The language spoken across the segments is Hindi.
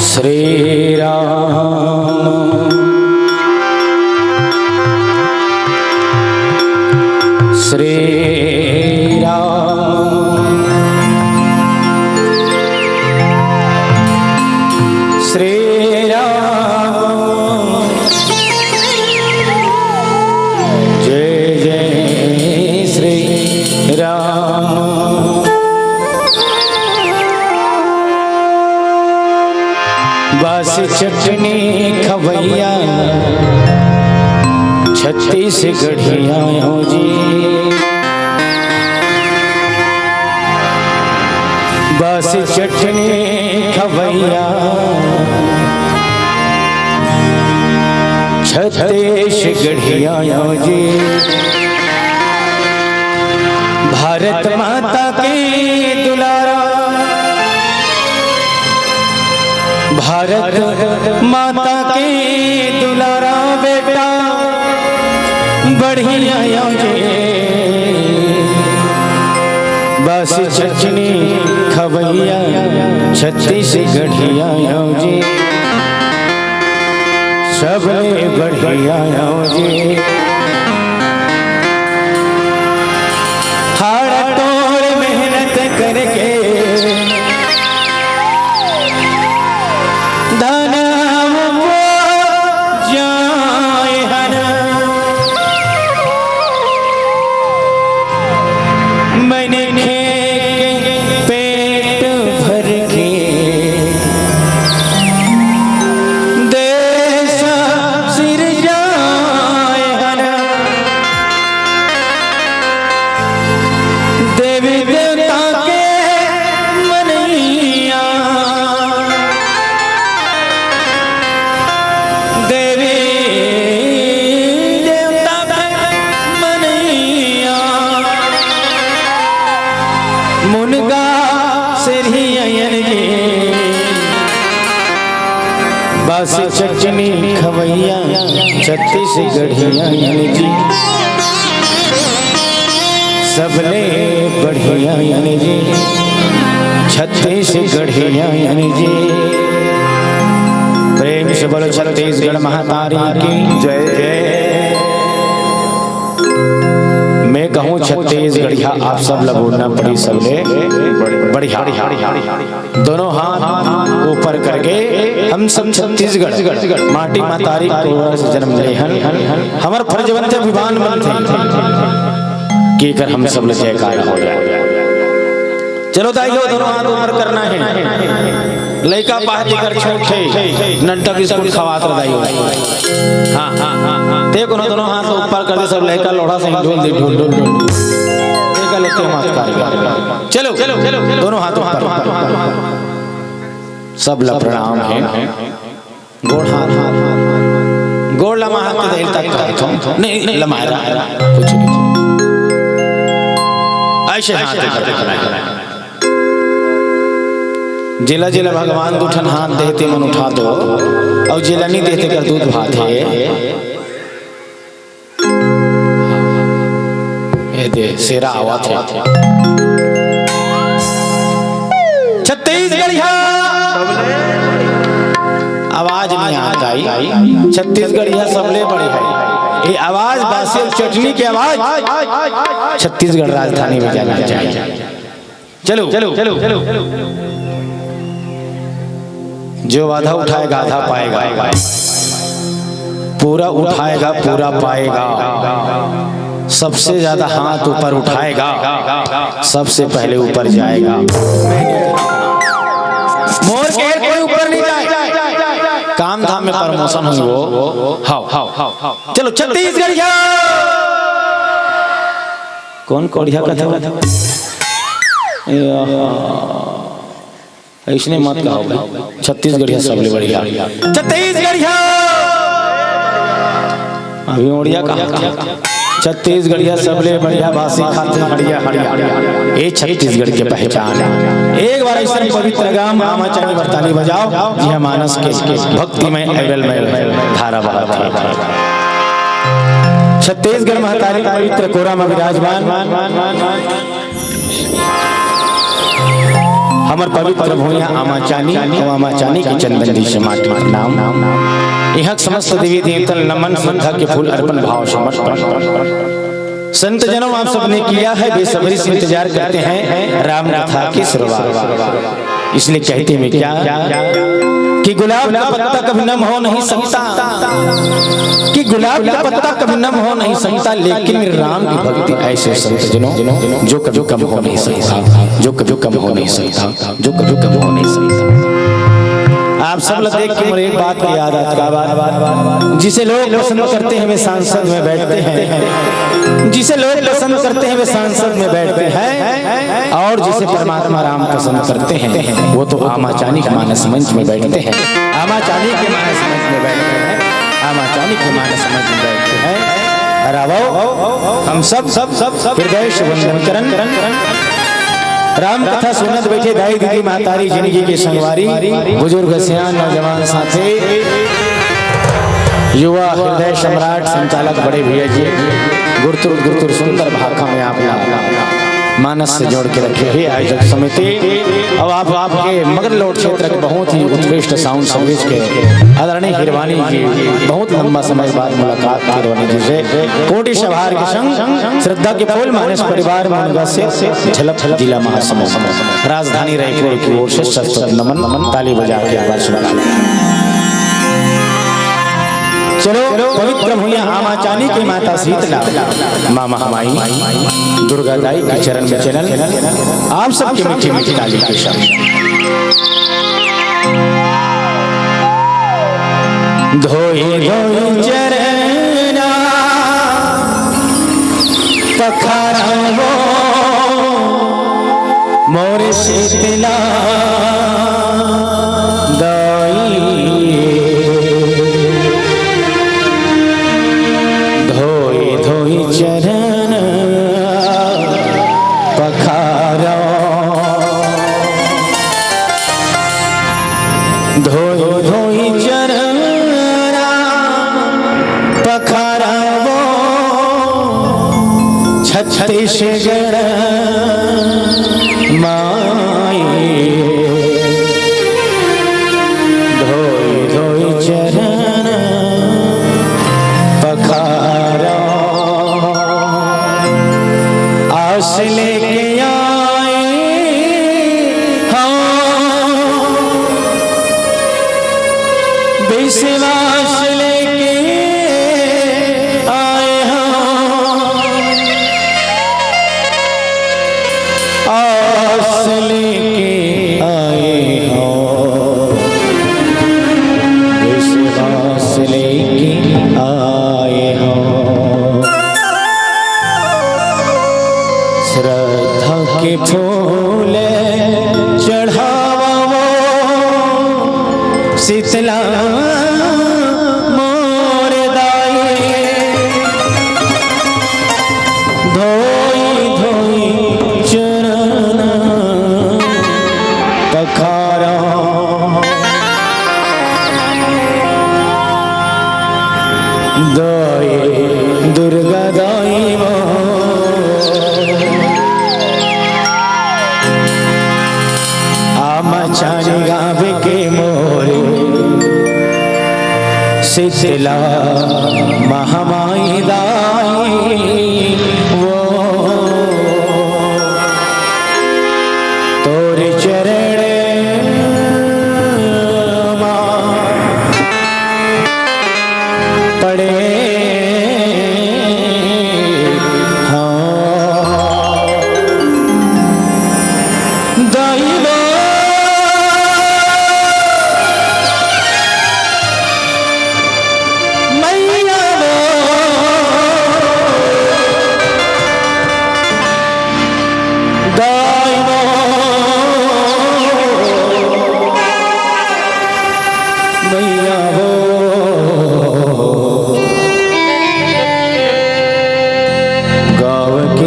श्री राम श्री राम श्री राम जय जय श्री राम। बासी चटनी खवैया छत्तीसगढ़िया हो जी। बासी चटनी खवैया छत्तीसगढ़िया हो जी। भारत माता की दुलारा भारत माता की दुलारा बेटा बढ़िया जे। बस चटनी खवैया छत्तीसगढ़िया जी। सबले बढ़िया जी। हाड़ तोड़ मेहनत करके देवी देवता के मन बांसुरियन जी बस चटनी खवैया छत्तीसगढ़िया जी सबले बढ़िया जी छत्तीसगढ़िया जी। प्रेम से बोलो छत्तीसगढ़ महातारी की जय जय। मैं कहूँ छत्तीसगढ़िया आप सब लोग बोलना पड़ी सबले बढ़िया। दोनों हाथ ऊपर करके हम सब छत्तीसगढ़ माटी मातारी से जन्म ले हमार फर्ज बनते विवान बनते की कर हम सब जयकार हो जाए। चलो दाइयो दोनों हाथ ऊपर करना है। लड़का बाहर कर छोटे नंटा बिस्कुट खवात दाइयो। हाँ हाँ हाँ हाँ देखो ना दोनों हाथ ऊपर कर दे सब लड़का लोढ़ा से ढोल दे ढोल ढोल ढोल देखा लेते मत कर। चलो चलो चलो दोनों हाथ ऊपर सब ला प्रणाम है। गोड़ हाथ गोड़ लमा हाथ दे तक नहीं लमारा कुछ नहीं ऐसे हाथ करते जिला जिला भगवान दूठन हाथ देते मन उठा दो और जिला नहीं देते कर दूध भात है ये दे सेरा आवाज है। छत्तीसगढ़िया आवाज नहीं आता छत्तीसगढ़िया सबले बड़े है ये आवाज बासी चटनी की आवाज छत्तीसगढ़ राजधानी में जाना चाहिए। चलो चलो चलो चलो जो आधा उठाएगा आधा पाएगा पूरा उठाएगा पूरा पाएगा सबसे ज्यादा हाथ ऊपर उठाएगा सबसे पहले ऊपर जाएगा। मोर के कोई ऊपर नहीं जाए काम धाम में प्रमोशन हुई वो हाउ चलो छत्तीसगढ़िया कौन कोढ़िया कथा इसने मत कहो छत्तीसगढ़िया सबले बढ़िया छत्तीसगढ़िया अभी ओड़िया कहा छत्तीसगढ़िया सबले बढ़िया बासी खाते हड़िया हड़िया ये छत्तीसगढ़ की पहचान। एक बार ऐसा पवित्र गाम आमा चानी बरताली बजाओ यह मानस के भक्ति में अविरल में धारा बहत है। छत्तीसगढ़ महतारी पवित्र कोरा में विराजमान हमर पवित्र भूया आमा चानी की चंदन दी से माटी नाम यहाँ समस्त देवी देवतन नमन श्रद्धा के फूल अर्पण भाव समर्पण। संत जनों आप सबने किया है बेसब्री से इंतजार करते हैं राम कथा की शुरुआत। इसलिए कहते हैं क्या कि गुलाब का पत्ता कभी नम हो नहीं सकता कि गुलाब का पत्ता कभी नम हो नहीं सकता लेकिन राम की भक्ति ऐसे संत जनों जो कभी कम हो नहीं सकता जो कभी कम हो नहीं सकता जो कभी कम हो नहीं सकता। आप सब लोग देख के एक बात की याद आता जिसे लोग पसंद करते हैं वे सांसद में बैठते हैं जिसे लोग पसंद करते हैं वे सांसद में बैठते हैं और जिसे परमात्मा राम पसंद करते हैं वो तो आमा चानी के मानस मंच में बैठते हैं। आमा चानी के मानस मंच में बैठते हैं आमा चानी के मानस मंच में बैठते हैं। अरे हम सब हृदय से वंदन करन राम कथा सुनत बैठे दाई दीदी मातारी जिंदगी की संगवारी बुजुर्ग सियान नौजवान साथी युवा हृदय सम्राट संचालक बड़े भैया जी गुरतुर सुंदर भाखा में आप मानस से जोड़ के रखे हैं आयोजक समिति और आप आपके मगरलोड क्षेत्र के बहुत ही उत्कृष्ट साउंड सर्विस के आदरणीय हिरवानी जी बहुत लंबा समय बाद मुलाकात हिरवानी जी से कोटि सभार के संग श्रद्धा के फूल मानस परिवार मुनगा से झलक जिला महासमुंद राजधानी रायपुर की ओर से सशक्त नमन ताली बजा के आवाज सुना। चलो पवित्र भूया आमा चानी की माता शीतला माँ महामाई दुर्गा दाई के चरण में चरण आप सबके मीठी मीठी ताली के शब्द धोए धोए चरना पखारा मोर शीतला छत्तीसगढ़ माई धोई धोई चरण पखारा आस लेके आए हाँ विश्वास लेके आए हाँ आस लेके आए हाँ विश्वास लेके आए हाँ श्रद्धा के फूल चढ़ावा शीतला मोर दाई धोई धोई चरण पखारा दाई दुर्गा दाई आमाचानी गावे के मोरे शीतला महामाई दाई वो तोरे चरण पड़े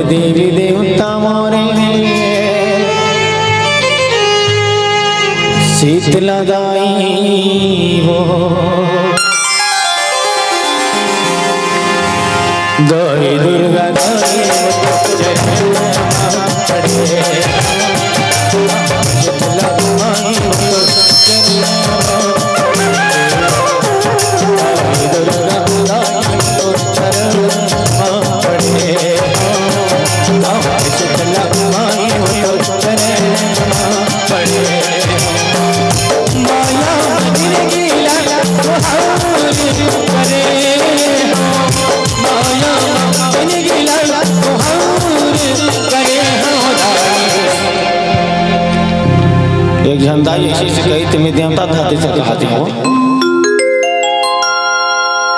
देवी देवता मोरे शीतला दाई वो दाई दुर्गा दाई शीतला दाई एक झंडा ऐसी से कही तुम्हें देवता था जैसे कहते हो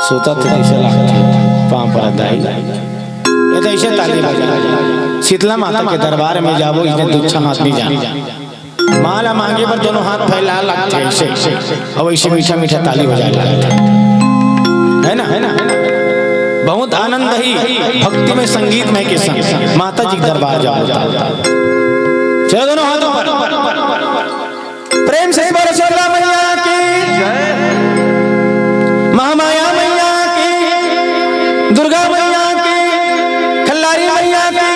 सोता थे जैसे लगते पांव पर दाई ये तो ऐसे ताली बजा शीतला माता के दरबार में जाओ इसने दूसरा हाथ नहीं जाना माला मांगे पर दोनों हाथ फैला लगते ऐसे और ऐसे मीठा मीठा ताली बजा है ना बहुत आनंद ही भक्ति में संगीत में के संग माता जी के दरबार जाओ चलो दोनों हाथों पर प्रेम से बोलो शीतला मैया की महामाया मैया की दुर्गा मैया की खल्लारी मैया की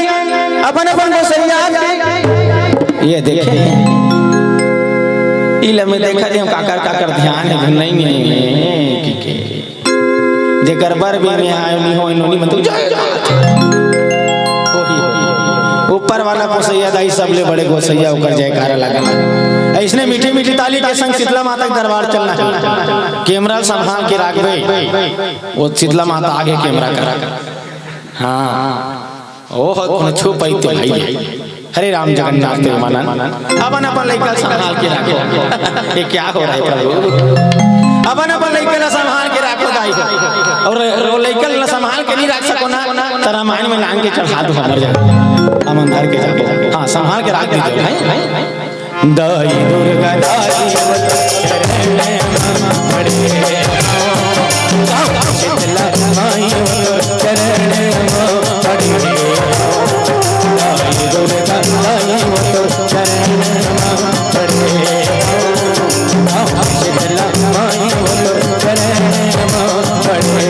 अपन अपन गोसैया की ये देखे इला में देखा दे हम काकर ध्यान है नहीं के जेकर बर भी में आए नहीं हो इन्होंने मतलब ऊपर वाला गोसैया दाई सबले बड़े गोसैया होकर जयकारा लगा ऐसने मीठी मीठी ताली के संग शीतला माता के दरबार चलना है कैमरा संभाल के रखबे वो शीतला माता आगे कैमरा करा हां ओह छू पैते भाई हरे राम जगन्नाथ देवानंद अपन अपन लइका संभाल के रखो ये क्या हो रहा है प्रभु अपन लइका संभाल के रखो दाई और लइका संभाल के नहीं रख सको ना तो रामायण में लांग के चढ़ा दो मर जा अमन धर के जाओ हां संभाल के रख दीजिए दाई दुर्गा दाई चरण में पड़े शीतला माई चरण में पड़े दाई दुर्गा दाई चरण में पड़े शीतला माई चरण में पड़े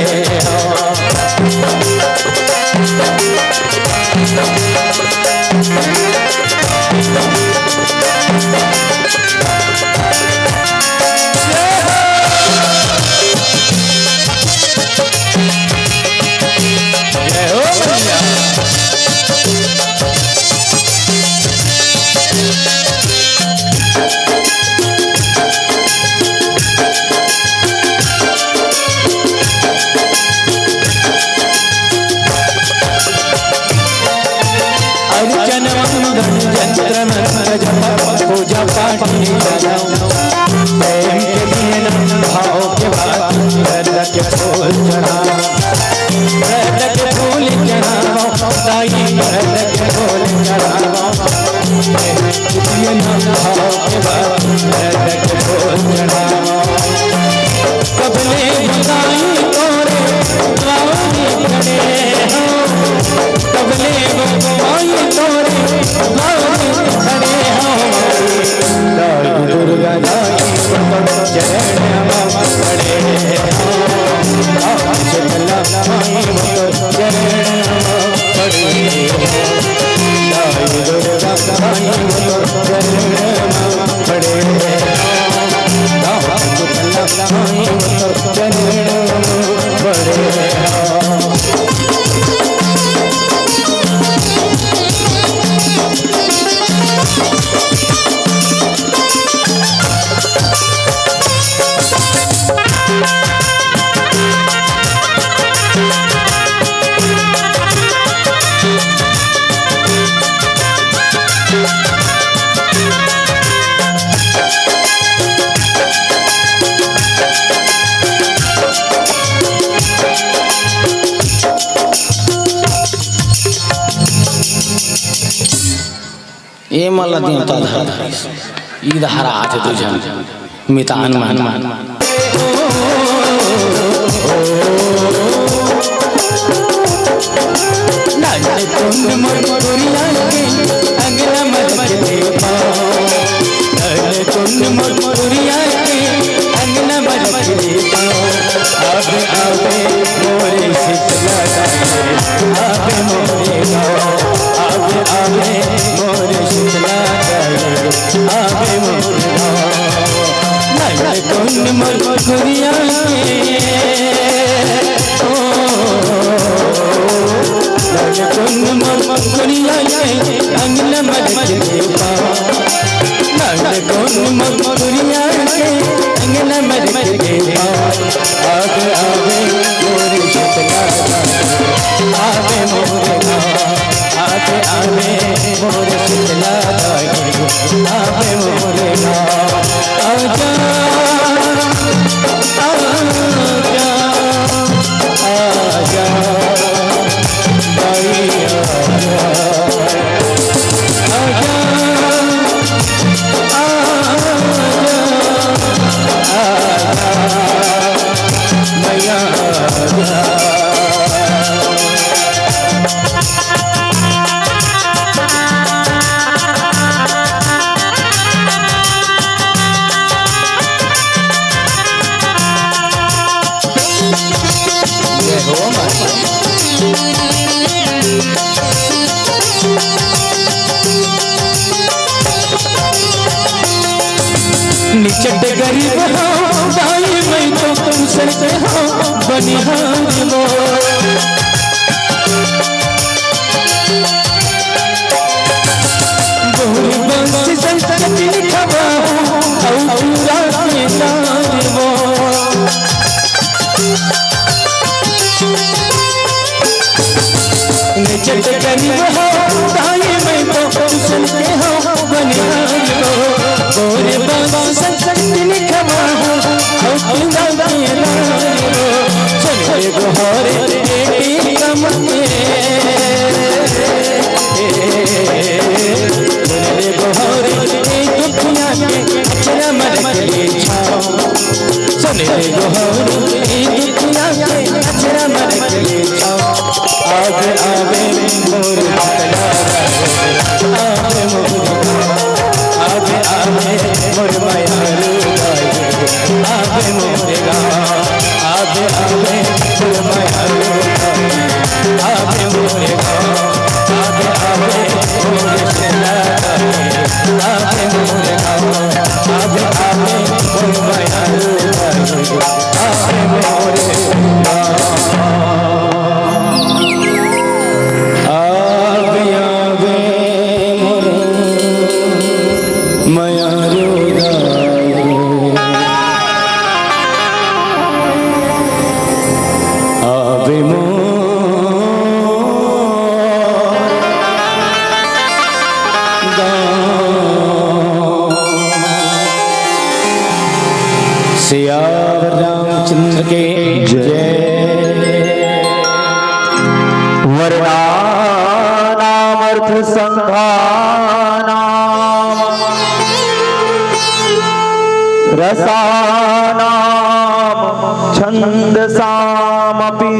प्रेम के दिन भाव के बाद रद के फूल चढ़ाओ, रद के फूल चढ़ाओ, ताई रद के फूल चढ़ाओ, प्रेम के दिन भाव के बाद रद के फूल चढ़ाओ। कबले बताई तोरे द्वारी खड़े हो, कबले बताई तोरे द्वारी खड़े हो, दाई दुर्गा दाई चरण खड़े हो, शीतला माई चरण खड़े हो, दाई दुर्गा दाई चरण खड़े हो, शीतला माई चरण खड़े हो। ये मला देवता धर ईद हरा आज तुझन मितान मान नाचे कुंड मरमुरिया के अंगना मच देवा, नाचे कुंड मरमुरिया के अंगना मच देवा, आवे आवे मोरे शीतला दाई, आवे मोरे गाँव, आवे आवे मोरे शीतला दाई, आवे मोरे गाँव, नाचे कुंड मरमुरिया के कुंड मरमुरिया के अंगना मच देवा, नाचे कुंड मरमुरिया के अंगना मच देवा, आवे आवे मोरे शीतला दाई, आवे मोरे गाँव, आवे आवे मोरे शीतला दाई, आवे मोरे गाँव, आजा आजा निचट गरीब हो दाई मैं तो तुमसे हो बनिहार वो, बोल बंसी संस्कृति लिखवा औरा के तार वो, निचट गरीब हो दाई मैं तो तुमसे हो बनिहार वो, बोल संस्कृति लिखवा औरा के तार वो, चले गोहरे कम के चले गोहरे दुखिया के चमन के छाओ, चले गोहरे दुखिया के चमन के छाओ, आगे आवे मोर शीतला दाई, आवे मोर आगे आवे मोर मायारू दाई, आवे मोरे गाँव, आगे आवे मोर मायारू दाई, आवे मोरे गाँव, आगे आवे मोर शीतला दाई, आवे मोरे गाँव, आगे आवे मोर मायारू दाई, आवे मोरे गाँव, आवे आवे मोर मायारू दाई, आवे मोरे सियावर रामचंद्र के जय। वर्णानामर्थ संघानाम रसानाम छंदसामपि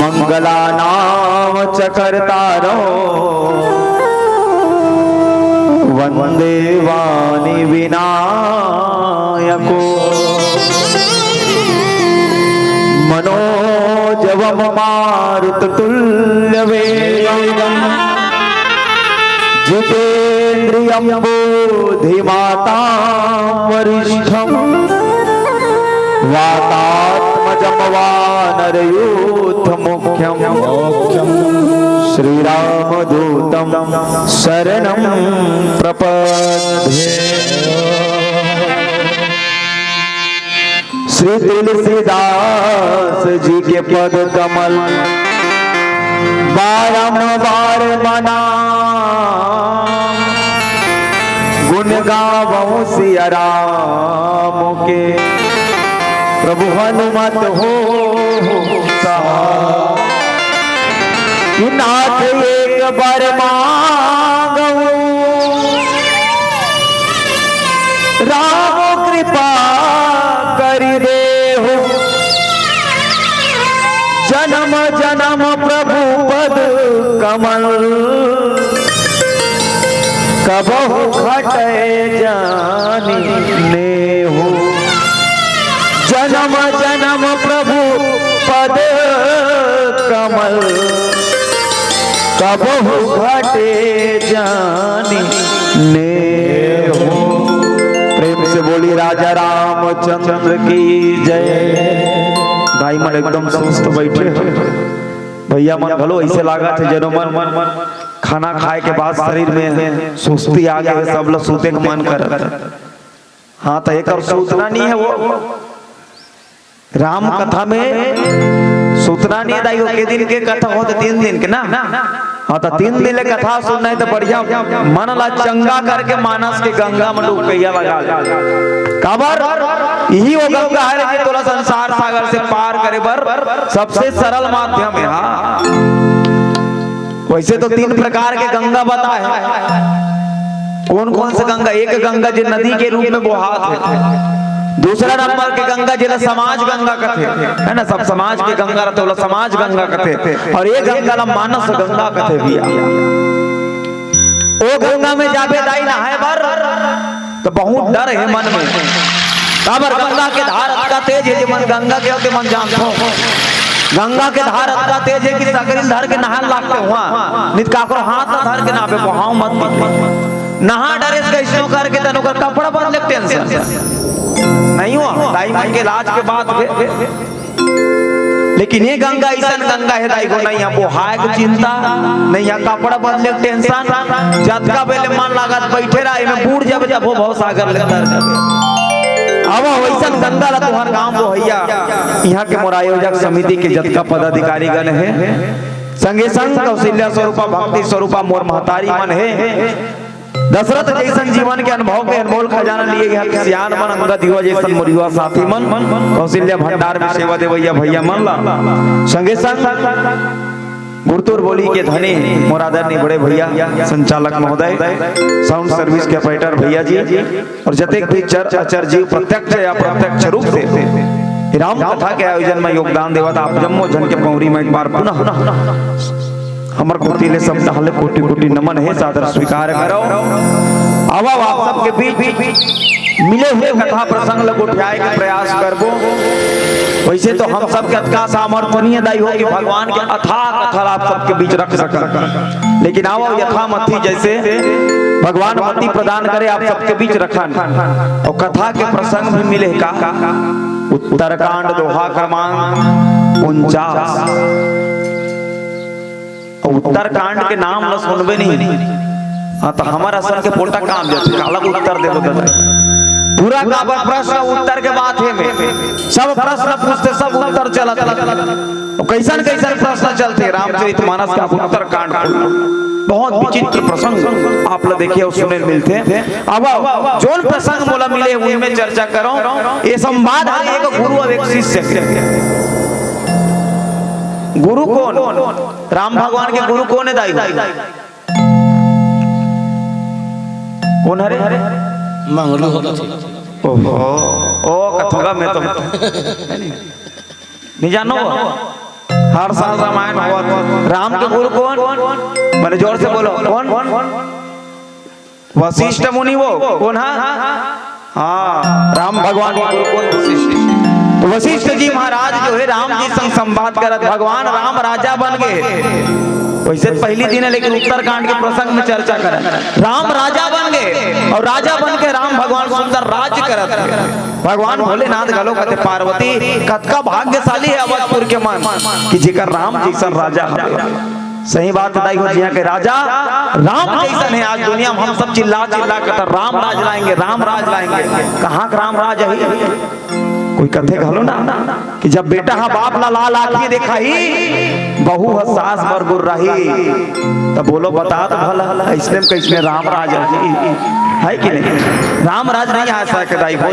मंगलानाम च कर्तारो वंदे वाणी विनायको मनोजवम मारुततुल्यवेगम् जितेन्द्रियं बुद्धिमतां वरिष्ठम् वातात्मजं वानरयूथमुख्यं श्रीरामदूतं शरणं प्रपद्ये। श्री तुलसीदास जी के पद कमल बारंबार मना गुण गावों सिया राम के प्रभु हनुमत हो कि नाथ एक बार मांगो राम कृपा करि दे हो जन्म जन्म प्रभु पद कमल कबहु घटे जानी ने हो जन्म जन्म प्रभु पद कमल कबहु घटे जानी ने हो। प्रेम से बोली राजा रामचंद्र की जय। भाई मन एकदम सुस्त बैठे भैया मन भलो ऐसे लागा थे जनो मन खाना खाए के बाद शरीर में सुस्ती आ गई सब लोग सूते का मन कर। हाँ तो एक और सूतना नहीं है वो राम कथा में सूतना नहीं है दाइयो के दिन के कथा हो तो 3 दिन के ना। हाँ तो 3 दिन ले कथा सुनना है तो बढ़िया मन ला चंगा करके मानस के गंगा में डुबकैया लगा काबर यही वो गंगा है कि तोला संसार सागर से पार करे बर सबसे सरल माध्यम है। हाँ वैसे तो 3 प्रकार के गंगा बताए कौन कौन से गंगा। एक गंगा जो नदी के रूप में बहात है, दूसरा नंबर के गंगा जिला समाज गंगा कथे है ना, सब समाज के गंगा रहते बोला समाज गंगा कथे, और ये गंगा ला मानस गंगा कथे भैया। ओ गंगा में जाबे दाई ना है बर तो बहुत डर है मन में काबर गंगा के धार का तेज है मन गंगा के होते मन जानतो गंगा के धार का तेज है कि सकरिल धर के नहान लागते हुआ नित काकरो हाथ ना धर के नाबे बहाव मत नहा डरे कैसो करके तनो कर कपड़ा बदले टेंशन नहीं हुआ दाई मन के इलाज के बाद लेकिन ये गंगा ऐसा गंगा है दाई को नहीं है वो हाय की चिंता नहीं है कपड़ा बदले टेंशन जतका बेले मन लागत बैठे रहे में बूढ़ जब जब हो बहुत सागर ले तर अब वैसा गंगा ला तुहार गांव को भैया यहाँ के मोर आयोजक समिति के जतका पदाधिकारी गण है संगे संग कौशल्या स्वरूपा भक्ति स्वरूपा मोर महतारी मन है दशरथ जैसन जीवन के अनुभव के अनमोल खजाना लिए यहाँ के सियान मन अंगद युवा जैसन मोर युवा साथी मन कौशल्या भंडार में सेवा देवैया भैया मन ला संगे संग गुरतुर बोली के धनी मोर आदरणीय बड़े भैया संचालक महोदय साउंड सर्विस के ऑपरेटर भैया जी और जतेक भी चर अचर जीव प्रत्यक्ष या प्रत्यक्ष रूप से राम कथा के आयोजन में योगदान देवत आप जम्मो जन के पौरी में एक बार पुनः हमर कोटिले शब्द हले कोटि कोटि नमन है सादर स्वीकार करो। अब आप सबके बीच मिले हुए कथा प्रसंग लगो उठाए के प्रयास करबो। वैसे तो हम सबके अथका सामर्थनीय दाई हो कि भगवान के अथाह कथा आप सबके बीच रख सका, लेकिन आओ यथामति जैसे भगवान मति प्रदान करे आप सबके बीच रखन और कथा के प्रसंग भी मिले का उत्तरकांड दोहा क्रमांक 49 उत्तरकांड के नाम न सुनबे नहीं। हाँ तो हमारा असल के पोटा काम जैसे अलग उत्तर दे दो पूरा का प्रश्न उत्तर के बात है में सब प्रश्न पूछते सब उत्तर चला कैसन कैसन प्रश्न चलते रामचरितमानस का उत्तरकांड बहुत विचित्र प्रसंग आप लोग देखिए और सुने मिलते हैं। अब जो प्रसंग बोला मिले उनमें चर्चा करो। ये संवाद है एक गुरु और एक शिष्य के। गुरु कौन? राम भगवान के गुरु कौन है दाई? कौन हरे? मंगलू होता ओहो ओ कथोगा मैं तो नहीं जानो। हर साल रामायण हुआ। राम के गुरु कौन? मैंने जोर से बोलो कौन? वशिष्ठ मुनि। वो कौन है? हाँ राम भगवान के गुरु कौन? वशिष्ठ। तो वशिष्ठ जी महाराज जो है राम जी संग संवाद करत। भगवान राम राजा बन गए। वैसे पहली दिन है लेकिन उत्तरकांड के प्रसंग में चर्चा करें। राम राजा बन गए और राजा बन के राम भगवान सुंदर राज्य करत। भगवान भोलेनाथ गलो कहते पार्वती कतका भाग्यशाली है अवधपुर के मन कि जेकर राम जैसन राजा है। सही बात बताई हो जिया के राजा राम जैसन है। आज दुनिया में हम सब चिल्ला चिल्ला कहते राम राज लाएंगे, राम राज लाएंगे। कहाँ का राम राज है? कोई कथे घलो ना कि जब बेटा हा बाप ला लाल आखी देखा ही बहू हा सास बर गुर रही तब बोलो बता तो भला इसने कैसने राम राज है कि नहीं? राम राज नहीं आ सकता हो।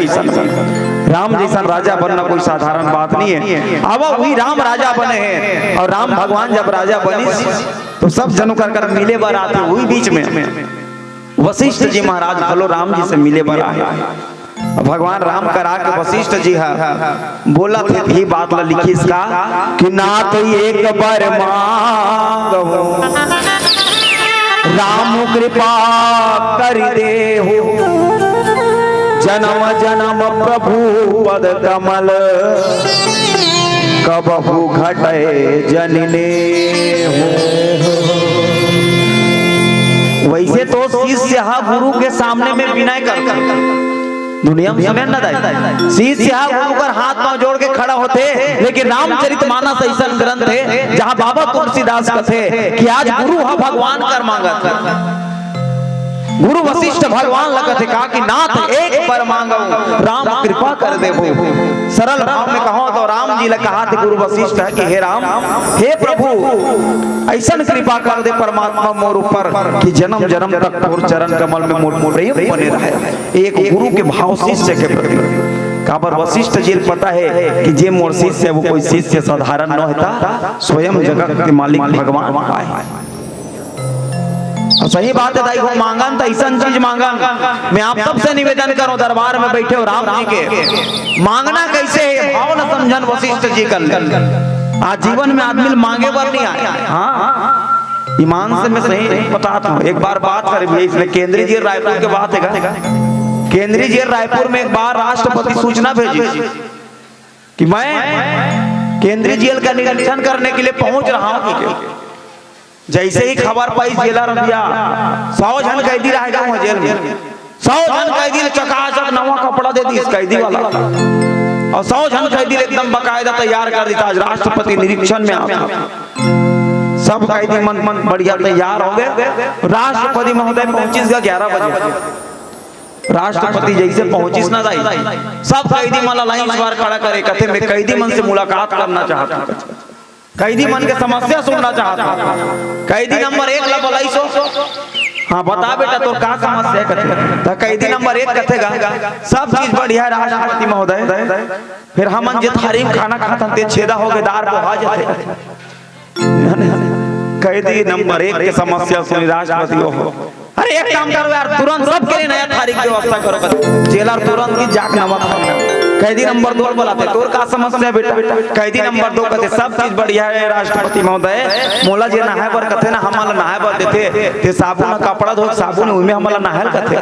राम जैसा राजा बनना कोई साधारण बात नहीं है। अब वही राम राजा बने हैं और राम भगवान जब राजा बनी तो सब जनों कर मिले बर आते। वही बीच में वशिष्ठ जी महाराज भलो राम जी से मिले बर आए। भगवान राम करा के वशिष्ठ जी है बोला थे भी बात ला लिखी इसका कि ना तो एक बार मांगो राम कृपा कर दे हो जन्म जन्म प्रभु पद कमल कबहू घटे जनने हो। वैसे तो शिष्य गुरु के सामने में विनय करता। दुनिया में सुने ना दाई शिष्य गुरु कर हाथ पांव जोड़ के खड़ा होते। लेकिन रामचरितमानस ऐसा ग्रंथ है जहां बाबा तुलसीदास कथे कि आज गुरु हा भगवान कर मांगत। गुरु वशिष्ठ भगवान लगत है कहा कि नाथ एक बार मांगो राम कृपा कर देबो। सरल भाव में कहो तो राम जी ने कहा थे गुरु वशिष्ठ है कि हे राम हे प्रभु ऐसा कृपा कर दे परमात्मा मोर ऊपर कि जन्म जन्म तक तोर चरण कमल में मोर प्रेम बने रहे। एक गुरु के भाव शिष्य के प्रति काबर वशिष्ठ जी पता है कि जे मोर शिष्य है वो कोई शिष्य साधारण न होता, स्वयं जगत के मालिक भगवान है। सही बात है दाई को मांगन तो ऐसा चीज मांगन। मैं आप सबसे निवेदन करूं दरबार में बैठे हो राम जी के मांगना कैसे है भाव न समझन वशिष्ठ जी कर ले। आज जीवन में आदमी मांगे पर नहीं आया। हाँ ईमान से मैं सही बताता हूँ। एक बार बात करें इसमें केंद्रीय जेल रायपुर के बात है। केंद्रीय जेल रायपुर में एक बार राष्ट्रपति सूचना भेजी कि मैं केंद्रीय जेल का निरीक्षण करने के लिए पहुंच रहा हूँ। जैसे ही खबर पाई जेलर भैया 100 जन कैदी रहेगा वहां जेल में। 100 जन कैदी ने चकाचक नवा कपड़ा दे दी इस कैदी वाला और 100 जन कैदी एकदम बकायदा तैयार कर दिया। आज राष्ट्रपति निरीक्षण में आ सब कैदी मन बढ़िया तैयार हो गए। राष्ट्रपति महोदय पहुंचिस 11 बजे। राष्ट्रपति जैसे पहुंचिस ना दाई सब कैदी मन लाइन सवार खड़ा करे कहते मैं कैदी मन से मुलाकात करना चाहता हूं, कैदी मन के समस्या सुनना चाहता हूं। कैदी नंबर 1 ला बोलाई सो हाँ बता बेटा तो का समस्या कथे। तो कैदी नंबर 1 कथेगा सब चीज बढ़िया है राष्ट्रपति महोदय। फिर हमन जे थारी में खाना खातन ते छेदा हो गए दार बहा जाते। कैदी नंबर 1 के समस्या सुनी राष्ट्रपति हो अरे एक काम करो यार तुरंत सबके लिए नया थारी की व्यवस्था करो। जेलर तुरंत की जाक नमक कैदी नंबर 2 बोलाते तोर का समस्या बेटा। कैदी नंबर 2 कहते सब चीज बढ़िया है राष्ट्रपति महोदय मोला जे नहाए बर कथे ना हमला नहाए बर देते ते साबुन कपड़ा धो साबुन उमे हमला नहाए कथे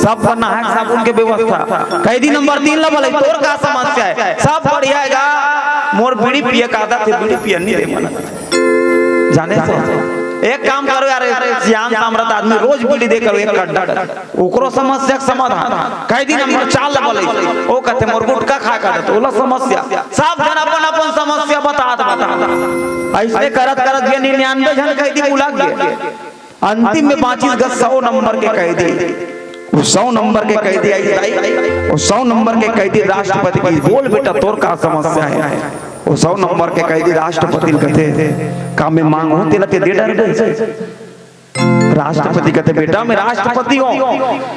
सब पर नहाए साबुन के व्यवस्था। कैदी नंबर 3 ला बोले तोर का समस्या है सब बढ़िया है मोर बीड़ी पिए का आदत है बीड़ी पिए नहीं दे मन जाने से एक काम करो यार ज्ञान सामर्थ आदमी रोज बीड़ी दे करो एक गड्ढा ओकरो समस्या के समाधान। कैदी नंबर 4 ला बोले ओ कहते मोर गुटका खा का तो ओला समस्या सब जन अपन अपन समस्या बता ऐसे करत करत ये 99 जन कैदी बुला गए। अंतिम में 25 गज 100 नंबर के कैदी वो 100 नंबर के कैदी आई वो 100 नंबर के कैदी राष्ट्रपति की बोल बेटा तोर का समस्या है। वो 100 नंबर के कैदी राष्ट्रपति कहते काम में मांग हो तेला ते दे डर गए। राष्ट्रपति कहते बेटा मैं राष्ट्रपति हूँ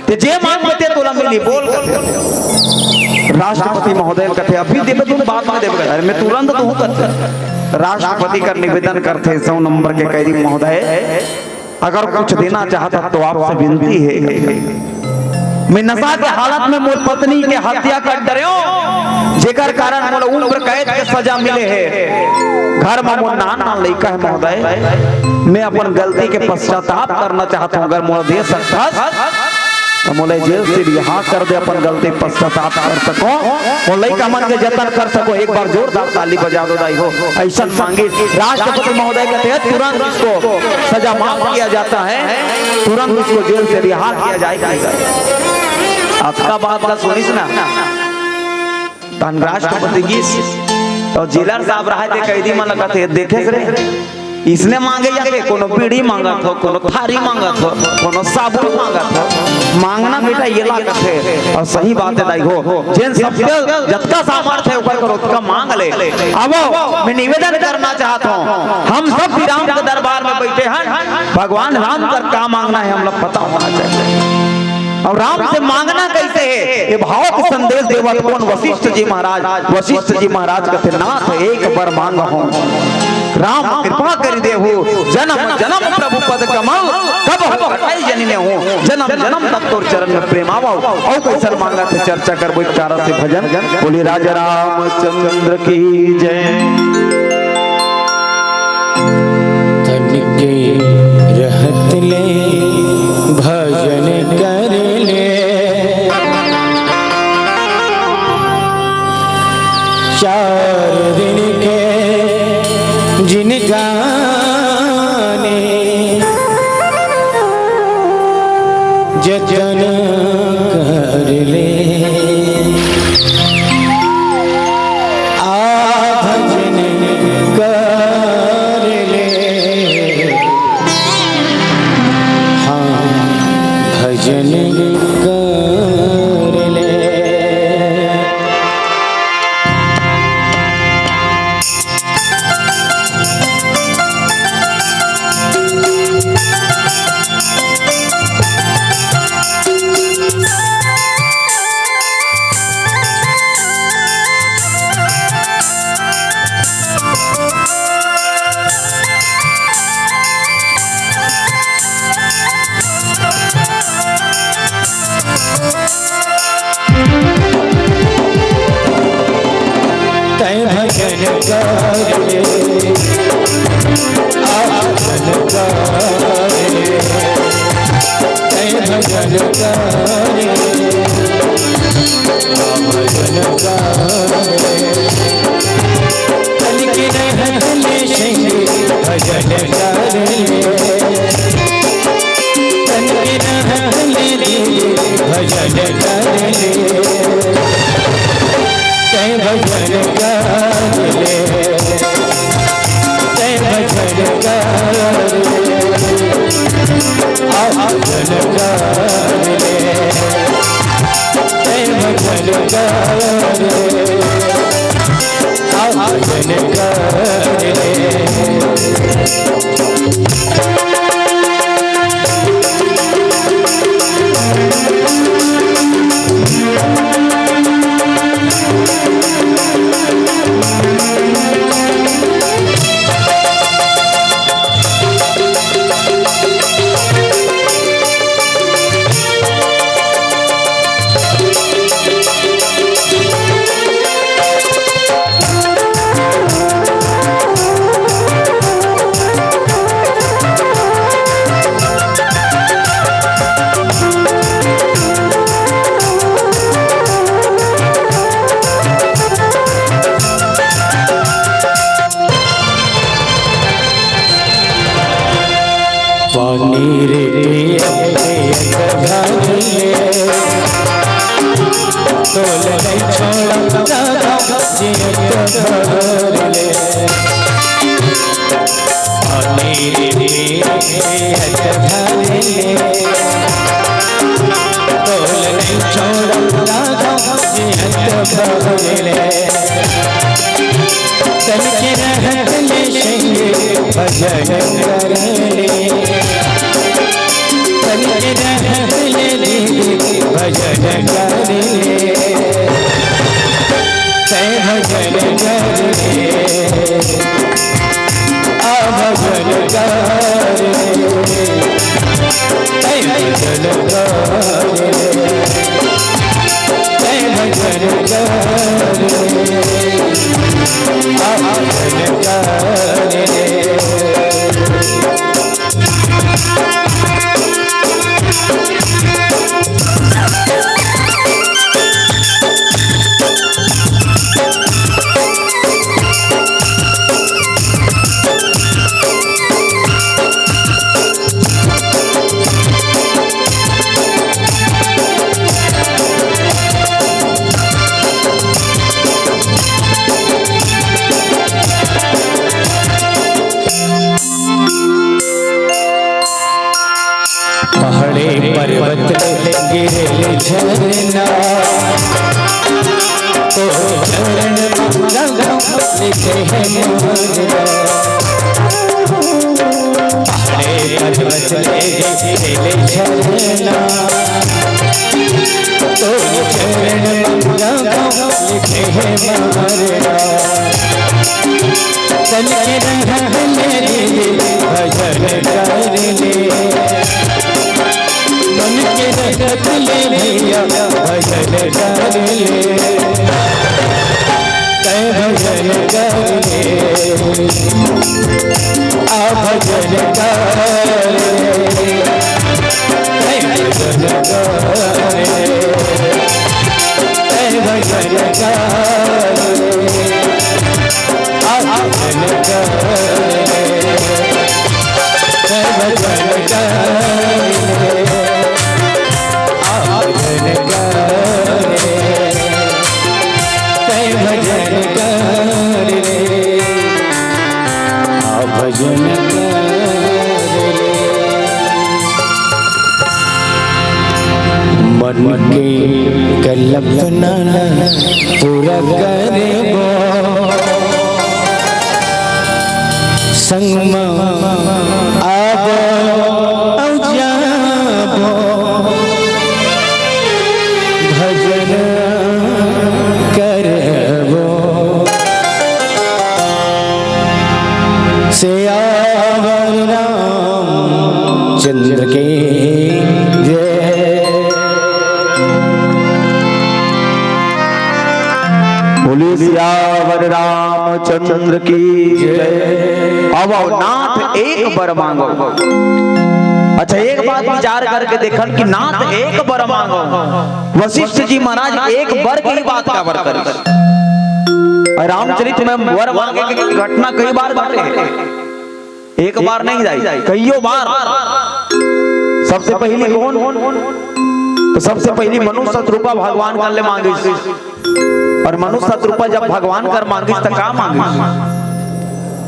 ते जे मांग बते तोला मिली बोल कहते। राष्ट्रपति महोदय कहते अभी देबे तुम बाद में देबे अरे मैं तुरंत तो करते। राष्ट्रपति का निवेदन करते 100 नंबर के कैदी महोदय अगर कुछ देना चाहता तो आपसे विनती है मैं नशा के हालत में मोर पत्नी के हत्या कर डरियो जेकर कारण मोला उम्र कैद के सजा मिले है। घर में मोर नाना लड़का है महोदय मैं अपन गलती के पश्चाताप करना चाहता हूँ अगर मोला दे सकता तो मोला जेल से रिहा कर दे अपन गलती पश्चाताप कर सको और लड़का मन के जतन कर सको। एक बार जोरदार ताली बजा दो दाई हो ऐसा मांगे। राष्ट्रपति महोदय कहते हैं तुरंत इसको सजा माफ किया जाता है तुरंत इसको जेल से रिहा किया जाएगा। आपका बात का सुनिस ना तन राष्ट्रपति की तो जेलर साहब रहे थे कैदी मन कहते देखे रे इसने मांगे जाके कोनो बीड़ी मांगा था कोनो थारी मांगा था कोनो साबुन मांगा था मांगना बेटा ये ला कहते और सही बात है दाई हो जिन सबके जतका सामर्थ्य है ऊपर करो उसका मांग ले। अब मैं निवेदन करना चाहता हूँ हम सब श्री राम के दरबार में बैठे हैं भगवान राम का क्या मांगना है हम लोग पता होना चाहिए और राम से मांगना कैसे है ये भाव के संदेश देवत कौन वशिष्ठ जी महाराज कहते नाथ एक बार मांग हो राम कृपा कर दे हो जन्म जन्म प्रभु पद कमाओ कब हो हटाई जनी ने हो जन्म जन्म तक तोर चरण में प्रेम आवो और कैसे मांगा थे चर्चा करबो चारा से भजन बोले राजा रामचंद्र की जय। तनिके रहत ले भजन कर ले चार दिन के जिन गाने जतन कर ले भजन कर ले हाँ भजन कर ले। तन के रहत ले संगे भजन कर ले, तन के रहत ले दीदी भजन कर ले, तय भजन कर ले, आ भजन कर ले, तय भजन कर ले, तय भजन कर ले, आ भजन कर ले। पहाड़े पर्वत गिरे झरना, तो चरण लिखे हैं मोहरा। पहाड़े पर्वत गिरे झरना, तो चरण लिखे हैं मोहरा। चल के रह मेरे भजन कर ले, मन के रगत ले भैया भजन कर ले, तय भजन कर ले, आ भजन कर ले, तय भजन कर ले, तय भजन कर ले, आ भजन कर ले, तय भजन कर ले, भजन कर ले, तय भजन कर ले, आ भजन कर ले। मन के कल्पना पूरा करे वो, संग में आबो जाबो, भजन करबो, सियावर रामचंद्र के जय। बोलिए सियावर रामचंद्र की जय। अब नाथ एक बर मांगो। अच्छा एक बात विचार करके देखल कि नाथ एक बर मांगो, वशिष्ठ जी महाराज एक बर की बात का बर करे। रामचरित में वर मांगे की घटना कई बार घटे, एक बार नहीं जाई, कईयों बार। सबसे पहले कौन? तो सबसे पहली मनुष्य शत्रुपा भगवान कर ले मांगी, और मनुष्य शत्रुपा जब भगवान कर मांगी तो का मांगी?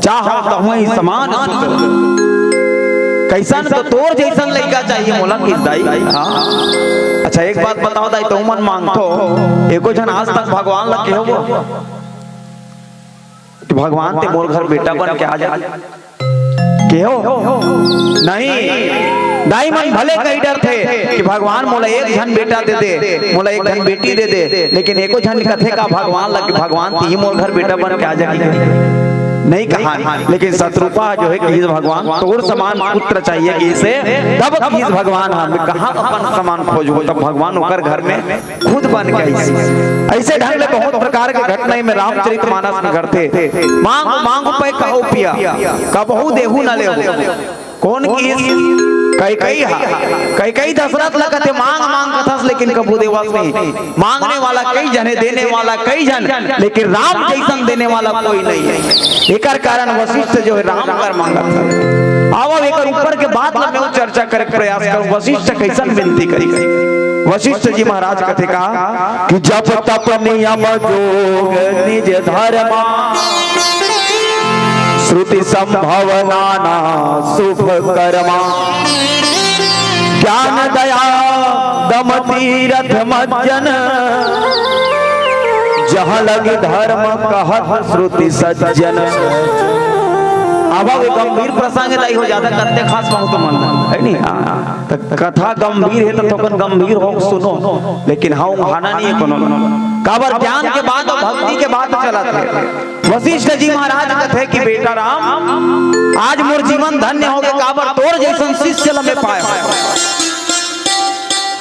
चाहा तहुई समान कैसन तो तोर जैसन लड़का चाहिए मोला की दाई। अच्छा एक बात बताओ दाई, तो मन मांगतो एको जन आज तक भगवान लग के हो कि भगवान ते मोर घर बेटा बन के आ जा के हो? नहीं दाई मन भले कई डर थे कि भगवान मोला एक जन बेटा दे दे, मोला एक जन बेटी दे दे, लेकिन एको जन कथे का भगवान लग भगवान ती मोर घर बेटा बन के आ जा नहीं कहा। लेकिन शत्रुपा जो है कि भगवान तोर समान पुत्र चाहिए कि इसे तब कि भगवान हम कहां अपन समान खोजो, तब भगवान ओकर घर में खुद बन के ऐसे ढंग ले बहुत प्रकार के घटना में रामचरितमानस में करते। मांग मांग पे कहो पिया, कबहू देहू न ले। कौन की कई दशरथ लगते मांग मांग कथस, लेकिन कबू देवास नहीं। मांगने वाला कई जने, देने वाला कई जन, लेकिन राम जैसन देने वाला कोई नहीं है। एकर कारण वशिष्ठ जो है राम कर मांगा था। आओ एकर ऊपर के बात में मैं चर्चा करे प्रयास करूं, वशिष्ठ कैसन विनती करी। वशिष्ठ जी महाराज कथे का कि जप तप नियम जोग निज धर्मा, श्रुति संभावना ना शुभ कर्मा, ज्ञान दया दम तीरथ मज्जन, जहाँ लगी धर्म कहत श्रुति सज्जन। अब गंभीर प्रसंग दाई हो जाता करते खास बहुत मन है नहीं। तो कथा गंभीर है तो थोकन गंभीर हो सुनो, लेकिन हाँ भाना नहीं है कोनो काबर ज्ञान के बाद और भक्ति के बाद चला थे। वशिष्ठ जी महाराज कथे कि बेटा राम आज मोर जीवन धन्य हो गया, काबर तोर जैसन शिष्य लमे पाए।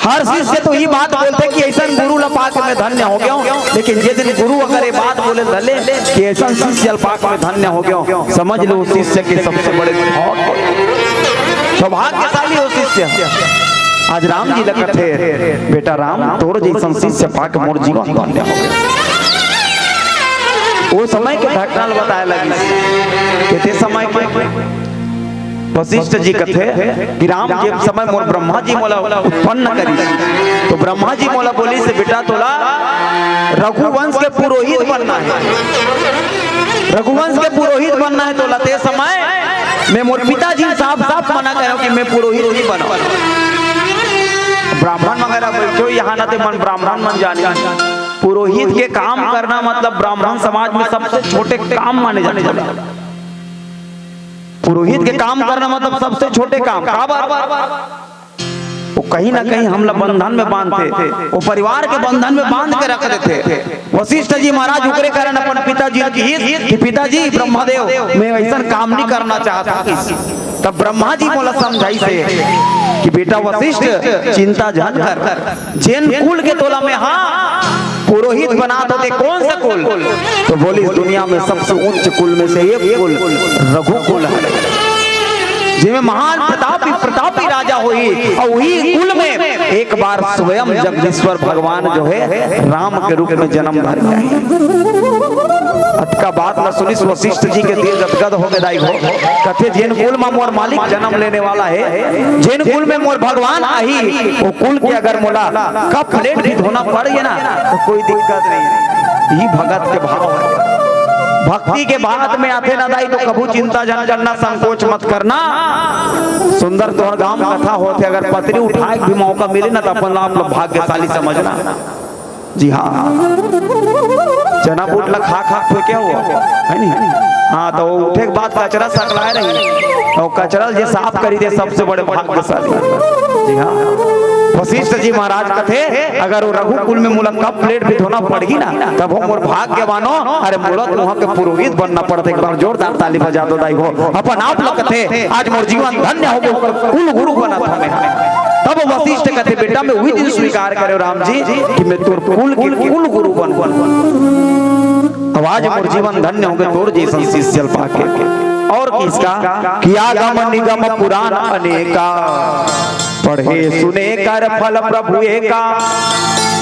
हर शिष्य तो ये बात बोलते कि ऐसा गुरु लपाक में धन्य हो गया, लेकिन जे दिन गुरु अगर ये बात बोले धले कि ऐसा शिष्य लपाक में धन्य हो गया, समझ लो शिष्य के सबसे बड़े सौभाग्यशाली हो शिष्य। आज राम जी लखत है बेटा राम तोर जैसा शिष्य पाक मोर जीवन धन्य हो गया। वो समय के घटना बताया लगी कहते समय के वशिष्ठ जी कथे कि राम जी समय मोर ब्रह्मा जी मोला उत्पन्न करी, तो ब्रह्मा जी मोला बोली से बेटा तोला रघुवंश के पुरोहित बनना है, रघुवंश के पुरोहित बनना है तोला। ते समय मैं मोर पिताजी साफ साफ मना करो कि मैं पुरोहित नहीं बना। ब्राह्मण वगैरह बैठो यहाँ ना ते मन ब्राह्मण मन जाने पुरोहित के काम करना मतलब ब्राह्मण समाज में सबसे छोटे काम माने जाते। पुरोहित के काम करना मतलब सबसे छोटे काम वो कहीं ना कहीं हम लोग बंधन में बांधते, वो परिवार के बंधन में बांध के रख देते। वशिष्ठ जी महाराज उकरे कारण अपन पिताजी की पिताजी ब्रह्मदेव मैं ऐसा काम नहीं करना चाहता। तब ब्रह्मा जी बोला समझाई से कि बेटा वशिष्ठ चिंता जान कर, जैन कुल के तोला में हाँ पुरोहित बना तो दे। कौन सा कुल? तो बोली दुनिया में सबसे उच्च कुल में से एक कुल रघुकुल है, जिसमें महान प्रतापी राजा हुई और वही कुल में एक बार स्वयं जगदीश्वर भगवान जो है राम के रूप में जन्म धर गए। अटका बात न सुनिस वशिष्ठ जी के दिल गदगद हो गए। हो कथे जैन कुल में मोर मालिक जन्म लेने वाला है, जैन कुल में मोर भगवान आई, वो कुल के अगर मोला कप प्लेट भी धोना पड़ गया ना तो कोई दिक्कत नहीं। ये भगत के भाव है। भक्ति के बाद में आते ना दाई तो कभू चिंता जन करना, संकोच मत करना। सुंदर तोहर गांव में कथा होते अगर पतरी उठाए भी मौका मिले ना तो अपन आप लोग भाग्यशाली समझना। जी हाँ चना बूट ला खा खा तो क्या हुआ है नहीं। हाँ तो उठे के बाद कचरा सकलाए रही और कचरा जे साफ करी दे सबसे बड़े भाग्यशाली। जी हाँ वशिष्ठ जी महाराज कथे अगर वो रघुकुल में मुला कप प्लेट भी धोना पड़गी ना तब हम और भाग्यवानो। अरे मुलत वहां के पुरोहित बनना पड़ते। एक बार जोरदार ताली बजा दो दाई हो। अपन आप लोग कथे आज मोर जीवन धन्य हो गया, कुल गुरु बना था मैं। तब वशिष्ठ कथे बेटा मैं वही दिन स्वीकार करे राम जी कि मैं तोर कुल की कुल गुरु बन। आज मोर जीवन धन्य हो गया तोर जैसा शिष्य पाके। और किसका किया गम निगम पुराण अनेका, पढ़े सुने कर फल प्रभु एका।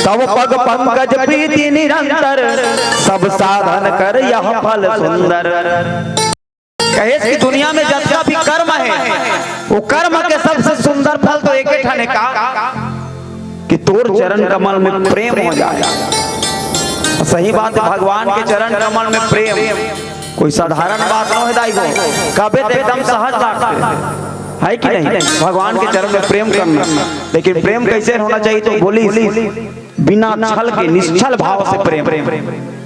तब पग पंकज प्रीति निरंतर, सब साधन कर यह फल सुंदर। कहे कि दुनिया में जितना भी कर्म है वो कर्म के सबसे सुंदर फल तो एक ठाने का कि तोर चरण कमल में प्रेम हो जाए। सही बात है, भगवान के चरण कमल में प्रेम कोई साधारण बात न हो दाई हो, कबे तो एकदम सहज बात है कि नहीं। भगवान के चरण में प्रेम करना, लेकिन प्रेम कैसे होना चाहिए तो बोली बिना छल के निश्चल भाव से प्रेम।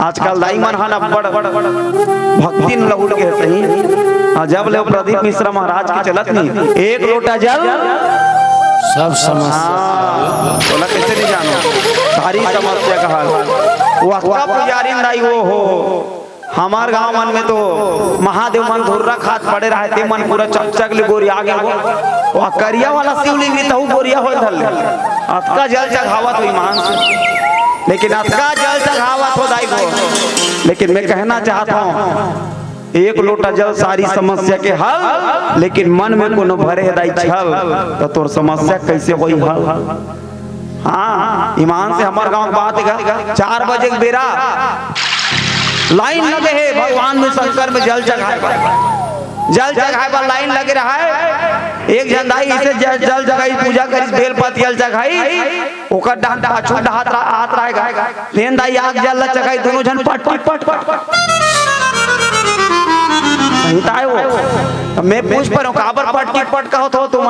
आजकल दाई मन हाना बड़ भक्ति न लगुल के सही। जब ले प्रदीप मिश्रा महाराज के चलत नहीं एक लोटा जल सब समस्या बोला कैसे नहीं जानो सारी समस्या का हाल। वो अक्का पुजारी दाई वो हो हमार गांव मन में तो महादेव मन धुर्रा खात पड़े रहते मन पूरा चकचक ले गोरी आगे वो करिया वाला शिवलिंग भी तहु गोरिया हो धल अतका जल चढ़ावत हो ईमान से, लेकिन अतका जल चढ़ावत हो दाई को। लेकिन मैं कहना चाहता हूँ एक लोटा जल सारी समस्या के हल, लेकिन मन में कोनो भरे है दाई छल तो तोर समस्या कैसे होई हल। हाँ ईमान से हमार गांव बात है 4 बजे के बेरा लाइन लगे है भगवान में शंकर में जल चढ़ाए पर लाइन लगे रहा है। एक जनदाई इसे जल जगाई पूजा करी बेलपति जल जगाई ओकर डांटा अछूट हाथ रहेगा लेन दाई आग जल चगाई दोनों जन पट पट पट पट सही ताए वो मैं पूछ पर हूँ काबर पटकी पटका हो तो तुम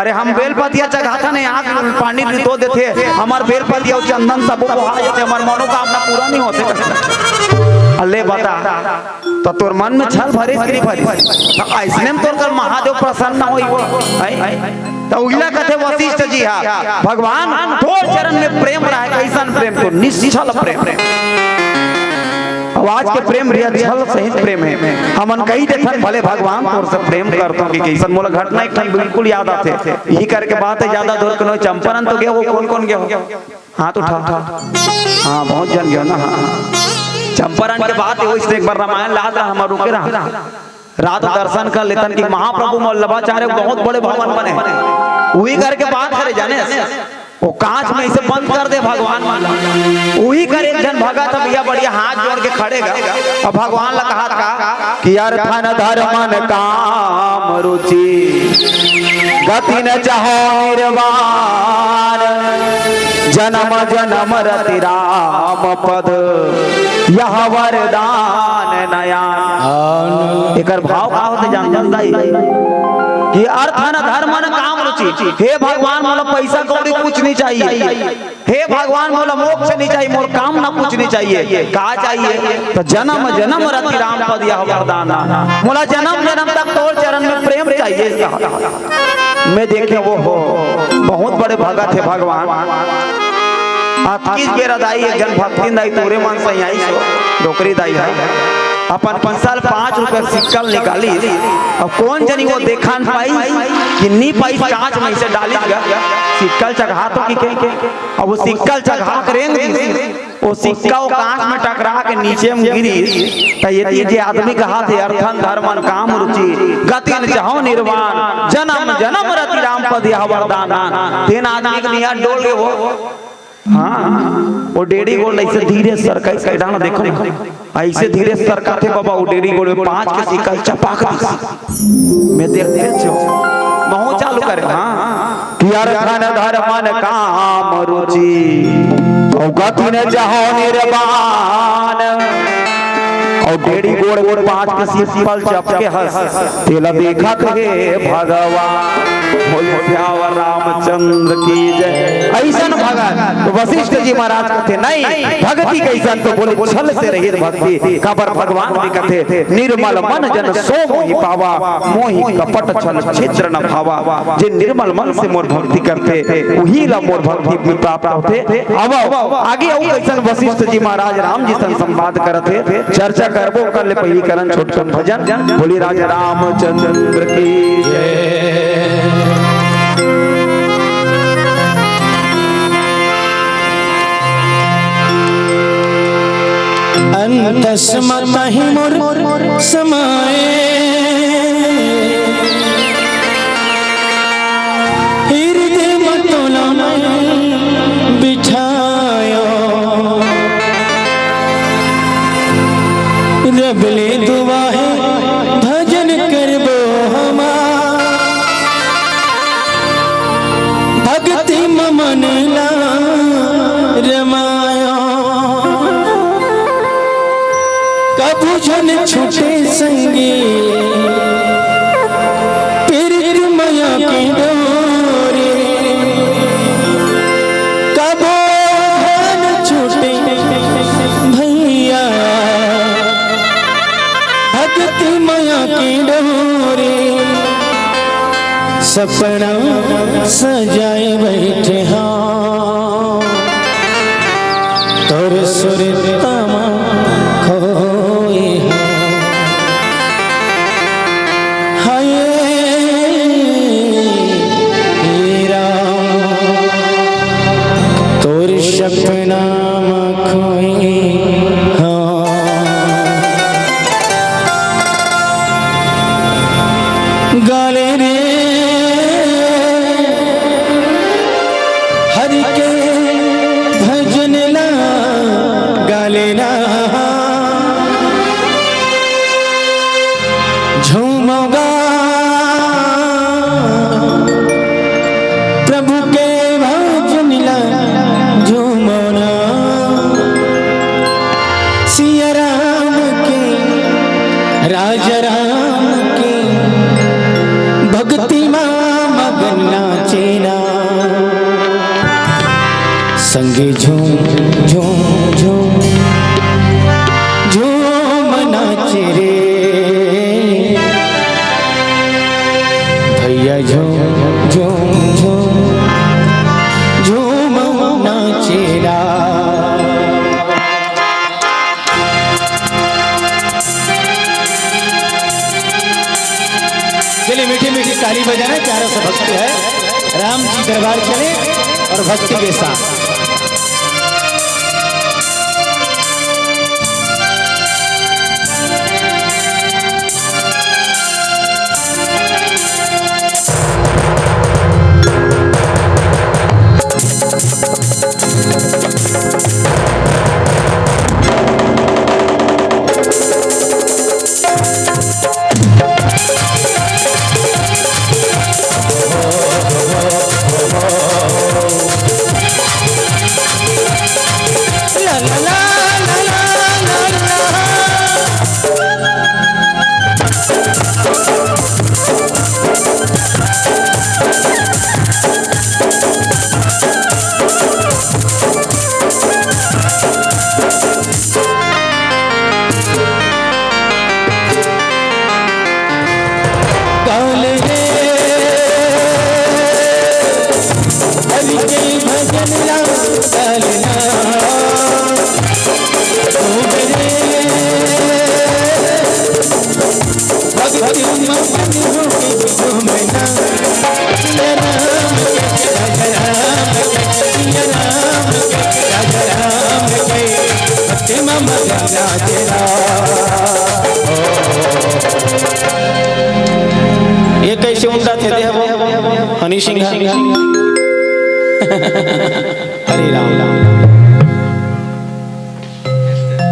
अरे हम बेलपतिया चढ़ाता नहीं आग पानी तो देते हमार बेलपतिया चंदन सब हमार मनोकामना पूरा नहीं होते अल्ले बता तो तोर मन में छल भरे नहीं भरे ऐसने में तोर कर महादेव प्रसन्न होई तो उगला कथे वशिष्ठ जी हा भगवान तोर चरण में प्रेम रहा कैसन प्रेम तो निश्चल प्रेम आवाज के प्रेम रिया छल सहित प्रेम है हमन कही देखन भले भगवान तोर से प्रेम करतो कि कैसन मोला घटना एक बिल्कुल याद आते यही करके बात है ज्यादा दूर कनो चंपारण तो गया वो कौन गया हाथ उठा हां बहुत जन गया ना चंपारण के बात है इससे एक बार रामायण लाद रहा हम रुके रहा रात दर्शन कर लेतन कि महाप्रभु वल्लभाचार्य बहुत बड़े भगवान बने वही करके बात करे जाने वो कांच में इसे बंद कर दे भगवान वही कर एक जन भगा था भैया बढ़िया हाथ जोड़ के खड़ेगा और भगवान ला कहा था कि यार धन धर्मन काम रुचि गति न चाहो निर्वाण जन्म जन्म रति राम पद यह वरदान नयान एकर भाव का होते जान दाई कि अर्थ न धर्म न काम रुचि हे भगवान मोला पैसा कौड़ी कुछ नहीं चाहिए हे भगवान मोला मोक्ष नहीं चाहिए मोर काम ना कुछ नहीं चाहिए कहा चाहिए तो जन्म जन्म रति राम पद यह वरदान मोला जन्म जन्म तक तोर चरण में प्रेम चाहिए मैं देखे वो हो बहुत बड़े भगत थे भगवान किस बेरा दाई एक जन भक्ति दाई तोरे मन से आई सो डोकरी दाई है अपन 5 रुपए सिक्कल निकाली और कौन जनी वो देखा न पाई कि नी पाई कांच में से डाली सिक्कल चढ़ा तो कि अब वो सिक्कल चढ़ा करेंगे वो सिक्का वो कांच में टकरा के नीचे में गिरी तो ये जे आदमी का हाथ है अर्थन धर्मन काम रुचि गति न चाहो निर्वाण जन्म जन्म रति राम पद यह वरदान तीन आदमी के निया डोल के वो हाँ वो डेढ़ी गोल ऐसे धीरे सरका डाला देखो ऐसे धीरे सरका थे बाबा वो डेढ़ी गोल में 5 के सिक्का चपाक दी मैं देखते छो बहु चालू करे हाँ कि अर्थन धर्मन काम रुचि और गति न चाहो निर्वाण और डेढ़ी गोड़ 5 के सिक्का चपके हंस तेला देखा थे भगवान श्यावर रामचंद्र की जय ऐसा भगत तो वशिष्ठ जी महाराज कहते नहीं भक्ति कैसन तो बोले छल से रहित भक्ति काबर भगवान भी कहते निर्मल मन जन सो मोहि पावा मोहि कपट छल छिद्र न भावा जे निर्मल मन से मोर भक्ति करते वही ला मोर भक्ति में प्राप्त होते अब आगे औ कैसन वशिष्ठ जी महाराज राम जी सन संवाद करते चर्चा करबो कर ले पहली करण छोटकन भजन बोली राजा रामचंद्र की जय अंतस्मत ही मोर समाए हृदय मतोला बिठायो रबले दुआ है भजन करबो हमार भक्ति मन ला रमायो कबूझन छूटे संगी पीर माया की डोरी कबूझन छूटे भैया भक्ति माया की डोरी सपना सजाए बैठे हाँ तोर सुरतामा सपना खोई हाँ गाले रे हरि के भजन ला गाले ना झूमोगा प्रभु के भजन ला झूमोना सिया राम के राजा राम के संगे झूम झूम झूम झूम नाचे रे भैया झूम झूम झूम झूम नाचेरा। चलिए मीठी मीठी ताली बजाना, प्यारा सा भक्ति है, राम जी दरबार चले और भक्ति के साथ। ये कैसे उल्टा थे हनी सिंह हरे राम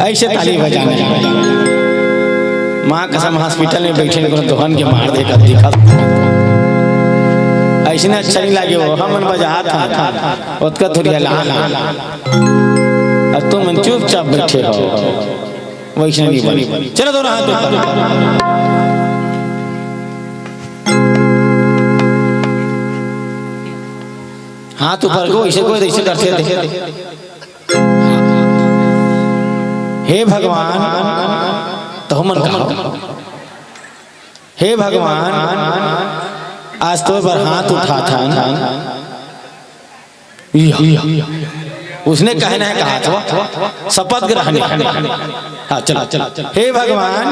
ऐसे ताली बजाने माँ कसम हॉस्पिटल में बैठे दोहन के मार देकर दिखा ऐसे ना अच्छा नहीं लगे वो हम बजा था उसका थोड़ी लाल और तुम चुपचाप बैठे हो वैसे नहीं बनी। चलो दोनों हाथ ऊपर, हाथ ऊपर को इसे कोई ऐसे करते थे। हे भगवान तो मन कहो, हे भगवान आज तो पर हाथ उठा था उसने कहना है कहा था शपथ ग्रहण। हाँ चलो चलो, हे भगवान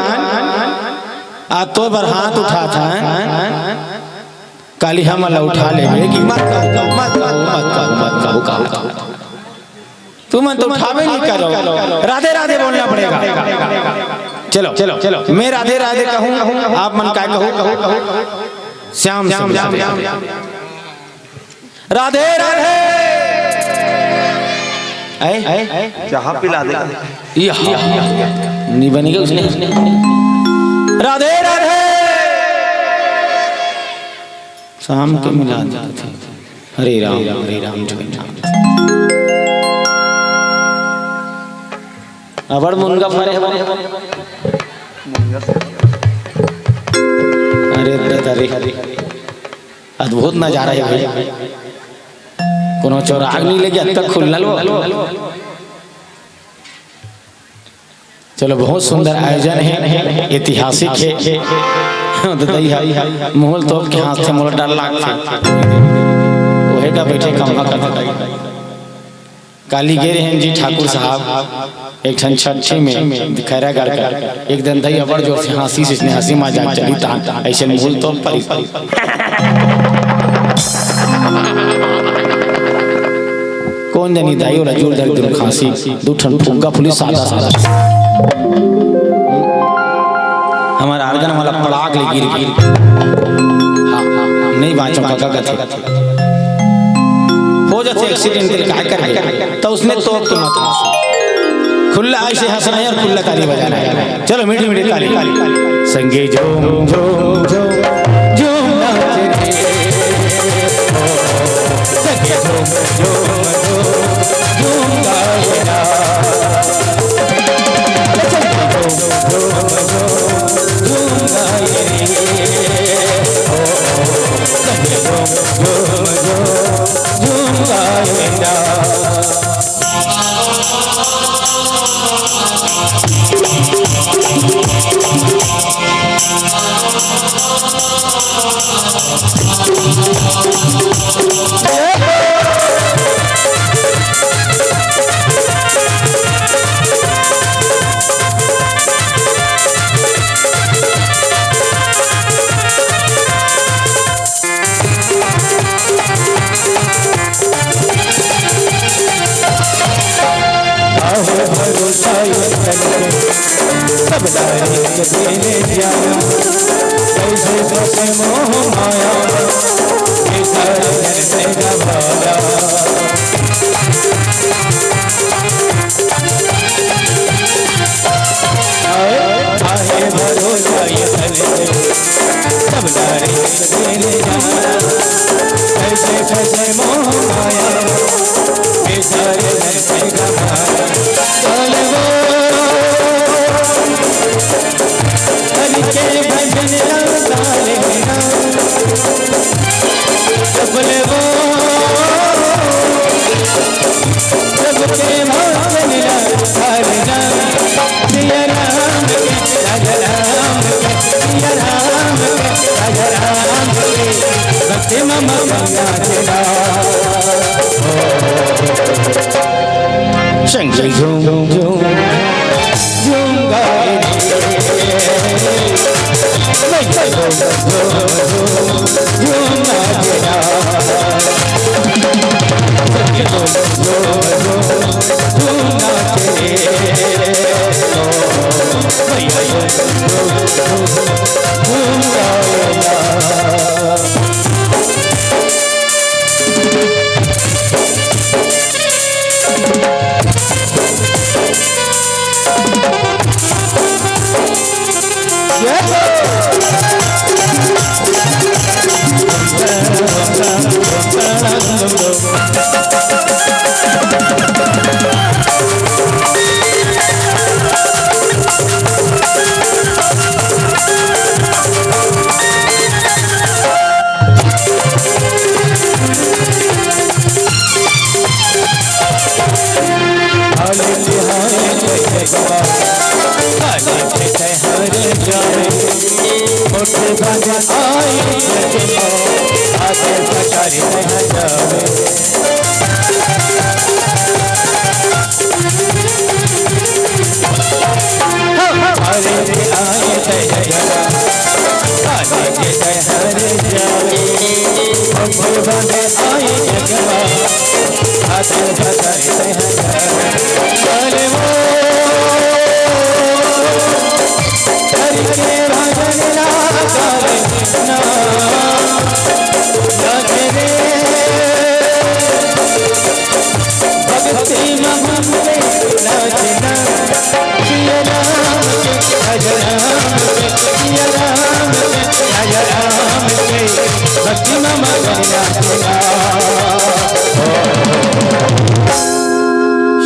आज तो पर हाथ उठा था काली हम उठा लेंगे कि मत कहो मत कहो मत कहो मत कहो मत कहो तुम तो उठावे नहीं करो, राधे राधे बोलना पड़ेगा। चलो चलो चलो मैं राधे राधे कहूँ आप मन का कहो श्याम श्याम राधे राधे चाह पिला देगा नहीं बनेगा उसने राधे राधे शाम के मिला देते थे हरे राम जय राम। अबर मुनगा मारे अरे अद्भुत नजारा है भाई, कोनो चौराग नहीं लगे अब तक खुल लो। चलो बहुत सुंदर आयोजन है, ऐतिहासिक है। मोहल तो के हाथ से मोल डाल लाख ओहे का बैठे कमा कर काली गेरे हैं जी ठाकुर साहब एक ठन छठी में खैरा कर एक दिन दही अबर जोर से हंसी से इसने हंसी मजाक चली ता ऐसे मोहल तो परी कौन जानी दाई वाला जोर दर्द खांसी दो ठन फुग्गा फुली सादा सादा हमारा आर्गन वाला पड़ाक ले गिर नहीं बाँचो काका कथे हो जाते एक्सीडेंटल क्या कर तो उसने तो खुला ऐसे हंसना है और खुला ताली बजाना है। चलो मीठी मीठी ताली संगे झूम झूम झूम झूम नाचे रे संगे झूम झूम झूम झूम गाए ना झूम झूम झूम झूम गाए ना तेरे जाना कैसे बसे मोह माया ये घर मेरा भाला आए भरोसा ये तले सब डारे तेरे जाना कैसे फसे मोह माया ये घर मेरा भाला हरि के भजन लगा लेना सबले वो सबके भजन लगा लेना सिया राम के राजा राम के सिया राम के राजा राम के भक्ति मम गंगा तेरा शंकर झूम झूम झूम गाए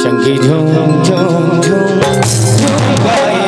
शंकी झूम झूम झूम झूम गाए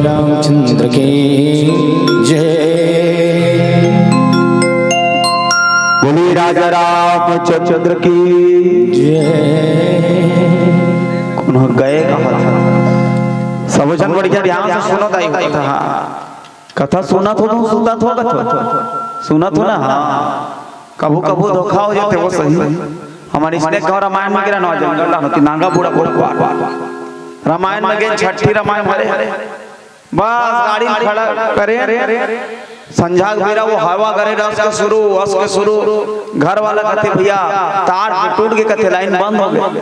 रामचंद्र की जय। बोली राजा रामचंद्र की जय। कौन गए कहा था? सब जन बढ़िया ध्यान से सुनो ताई कथा। कथा सुना तो सुनता तो कथा सुना तो ना। कबू कबू धोखा हो जाते वो सही। हमारी इसने कहा रामायण में गिरा नौ जंगल होती नांगा बूढ़ा बूढ़ा रामायण में गए छठी रामायण हरे बस गाड़ी खड़ा करे संझा बेरा वो हवा करे रस के शुरू घर वाला कहते भैया तार टूट के कहते लाइन बंद हो गई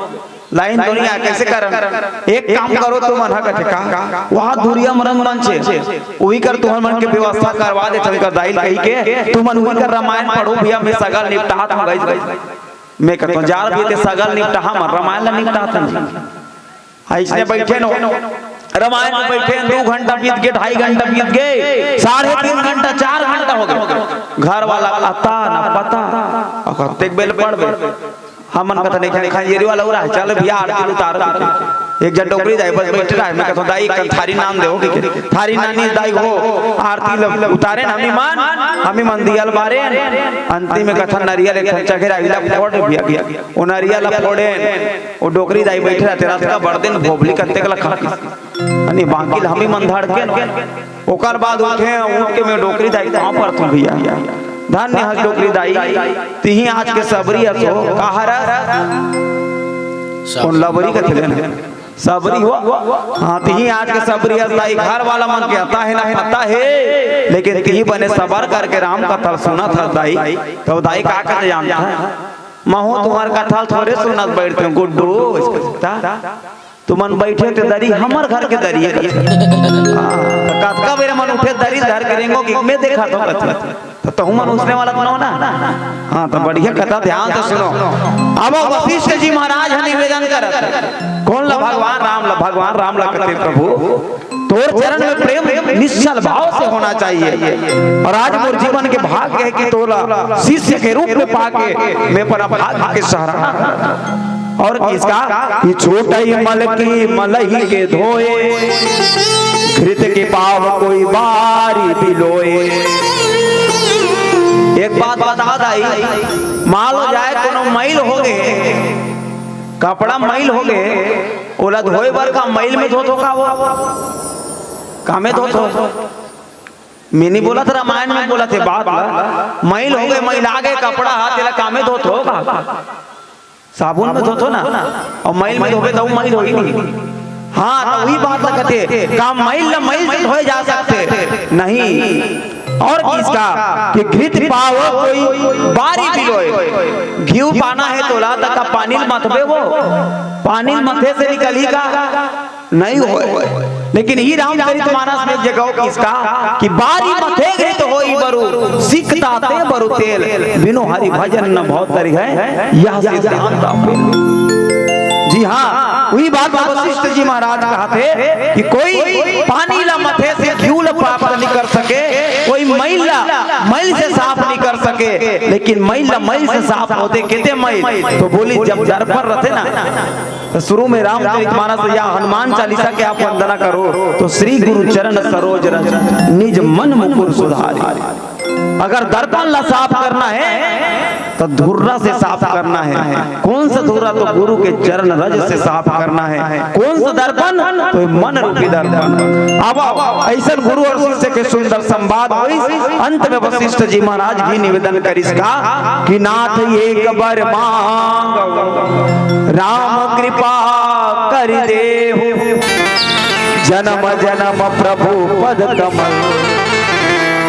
लाइन दुनिया कैसे करन एक काम करो तुम मन कहते का वहां दूरिया मरन छे वही कर तुम मन के व्यवस्था करवा दे चल कर दाई कही के तुम मन वही कर रामायण पढ़ो भैया मैं सगल निपटा था गई मैं कहता हूं जार भी ते सगल निपटा हम रामायण निपटा था ऐसे बैठे नो रामायण में बैठे 2 घंटा बीत गए 2.5 घंटा बीत गए 3.5 घंटा 4 घंटा हो गए घर वाला आता ना पता एक बेल पड़ गए हमन कथा नहीं खाई ये वाला उरा चल भैया आरती उतार एक जन डोकरी दाई बस बैठ रहा है, मैं कहता दाई का थारी नाम दे हो कि थारी नानी दाई हो आरती उतारे ना हमी मन दियल बारे अंतिम में कथा नरियल एक चखेरा इला फोड़ बिया ओ नरियल फोड़े ओ डोकरी दाई बैठ रहा तेरा का बर्दन भोबली करते कला खा अनि बाकी हमी मन धड़ के ओकर बाद उठे उठ के मैं डोकरी दाई कहां पर तुम भैया धन्य हस डोकरी दाई तिही आज के सबरी असो कहरा कौन लबरी का थे सबरी हो हाँ तिही आज के सबरी दाई घर वाला मन के आता है ना पता है लेकिन तिही बने सबर करके राम कथा सुना था दाई तो दाई का कर जानता है महू तुम्हार कथा थोड़े सुनत बैठते गुड्डू तुमन बैठे थे दरी हमर घर के दरी है कतका बेरे मन उठे दरी धर करेंगो कि मैं देखा तो कथा तो मन उसने वाला तो ना हाँ तो बढ़िया कथा ध्यान से सुनो। अब वशिष्ठ जी महाराज निवेदन करत कौन ला भगवान राम ला कहते प्रभु तोर चरण में प्रेम निश्चल भाव से होना चाहिए और आज मोर जीवन के भाग्य है कि तोला शिष्य के रूप में पाके मैं पर भाग्य के सहारा और किसका कि छोटाई मल की मलही के धोए घृत के पाव कोई बारी बिलोए। एक बात बता दाई मान लो जाए कोनो मैल हो गए कपड़ा मैल हो गए ओला धोए बार का मैल में धो का वो कामे धो मैंने बोला था रामायण में बोला थे बात मैल हो गए मैल आ गए कपड़ा हाथ तेरा कामे धो साबुन में धोतो ना और मैल में धोबे तो मैल होई नहीं। हाँ तो वही बात लगते काम मैल से धोए जा सकते नहीं और किसका कि घृत पाव कोई बारी बिलोए घी पाना है तो ला तक पानी मथबे वो पानी मथे से निकली का नहीं होए लेकिन ही रामचरितमानस में जगह किसका कि बारी मथे घृत होई बरु सिकता ते बरु तेल बिनु हरि भजन न बहुत तरी है यह सिद्धांत। जी हाँ वही बात वशिष्ठ जी महाराज कहते कि कोई पानी ला मथे से घी प्राप्त नहीं कर सके कोई मैल से साफ नहीं कर सके लेकिन मैल से साफ होते कहते मैल तो बोली जब दर्पण रहते ना तो शुरू में रामचरितमानस या हनुमान चालीसा के आप वंदना करो तो श्री गुरु चरण सरोज रज निज मन मुकुर सुधारी। अगर दर्पण ला साफ करना है तो धुर्रा से साफ करना है कौन सा धुर्रा तो गुरु के चरण रज से साफ करना है कौन सा दर्पण तो मन रूपी दर्पण। अब ऐसा गुरु और शिष्य के सुंदर संवाद हुई अंत में वशिष्ठ जी महाराज भी निवेदन करिस्का कि नाथ एक बार मांग राम कृपा कर देहु जन्म जन्म प्रभु पद कमल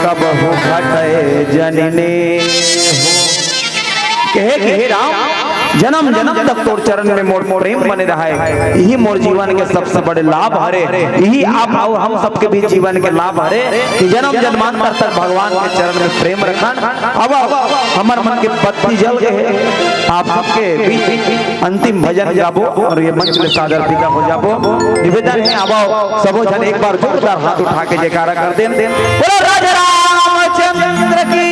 कब हो घटे जनने कहे राम जन्म जन्म तक तोर चरण में मोर प्रेम बने रहा है यही मोर जीवन के सबसे बड़े लाभ हरे यही आप हम सबके भी जीवन के लाभ हरे कि जन्म जन्मांतर तक भगवान के चरण में प्रेम रखन। अब हमार मन के बत्ती जल गए आप सबके बीच अंतिम भजन गाबो और ये मंच में सादर विदा हो जाबो। निवेदन है अब सबो जन एक बार जोरदार हाथ उठा के जयकारा कर दें बोलो राजा रामचंद्र की।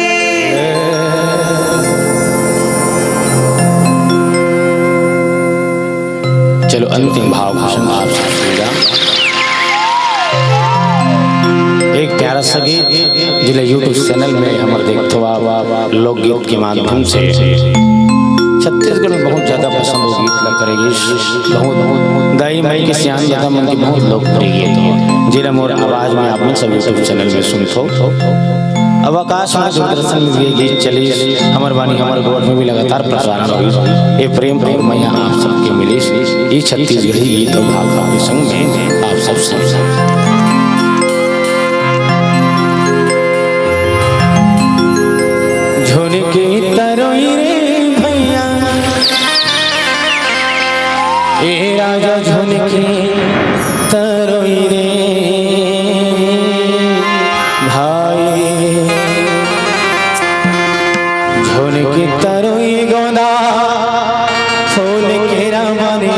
चलो अंतिम भाव भाषण आप सुनिएगा। एक प्यारा सा गीत जिले यूट्यूब चैनल में हमारे देखते आप लोकगीत के माध्यम से छत्तीसगढ़ में बहुत ज़्यादा पसंद हो गीत लग करेगी बहुत दाई माई के सियान ज़्यादा मन की बहुत लोकप्रिय गीत जिला मोर आवाज़ में आप सब यूट्यूब चैनल में सुनते हो। अब आकाश में दूरदर्शन में ये गीत चली हमार वाणी हमारे गोड़ में भी लगातार प्रसारण हुई ये प्रेम और मैया आप सबके मिली ये छत्तीसगढ़ी गीत और भाव के संग में आप सब झुनकी तरोई रे भैया ए राजा झुनकी तरोई रे झुनकी तरोई गोंदा फूल के रामनी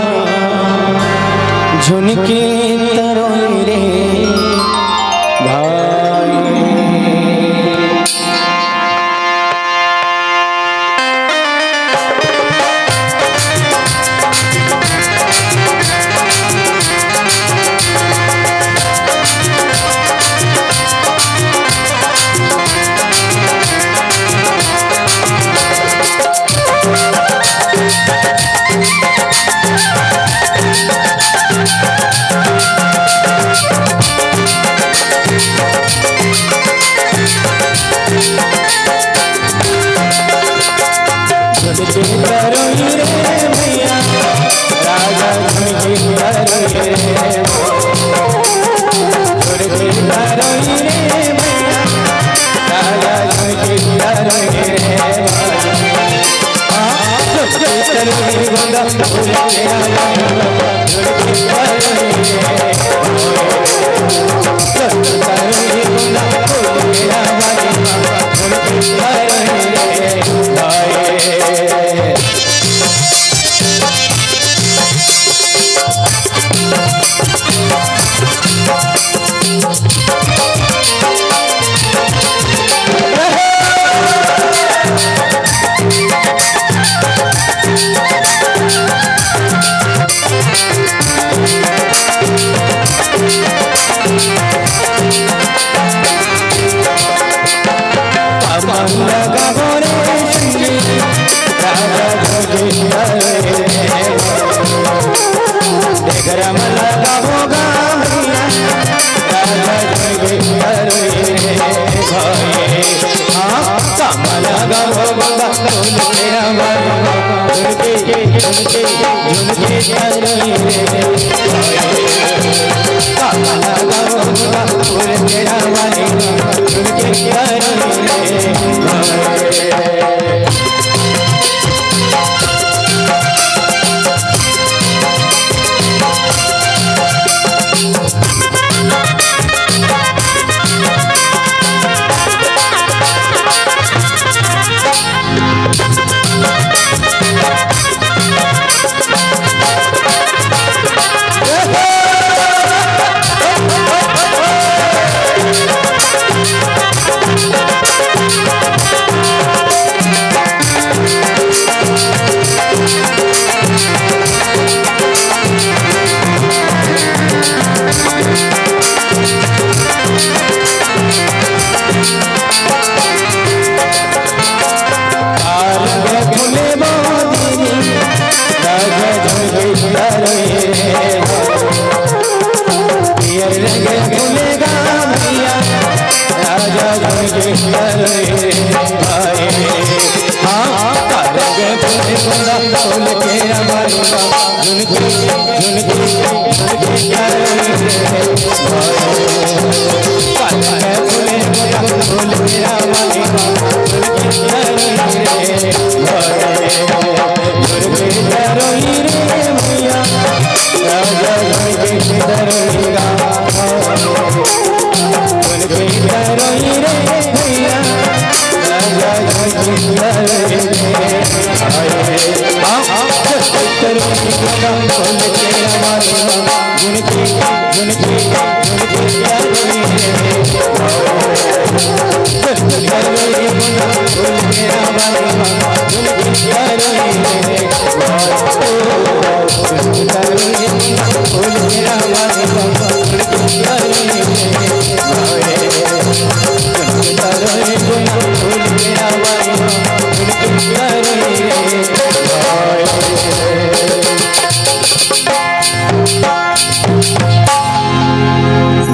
झुनकी तरोई रे भाई। झुनके तरोई रे मैया राजा झुनके तरोई रे झुनके तरोई रे मैया राजा झुनके तरोई रे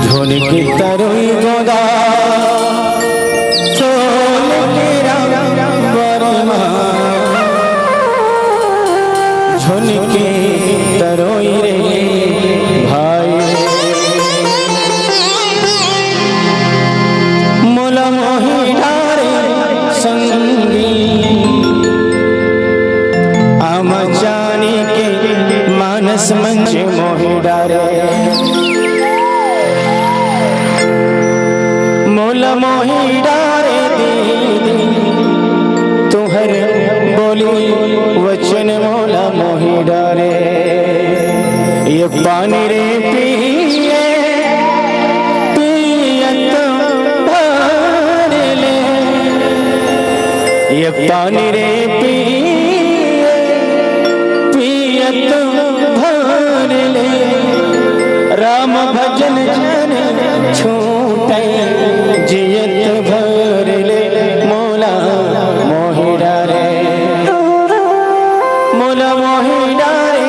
झुनके तरोई गोंदा फूल तेरा झुनके तरोई रे पानी रे पिए पियत भर ले, ये पानी रे पिए पियत भर ले, राम भजन जन छूटे जियत भर ले, मोला मोहिड़ा रे मोला मोहिड़ा रे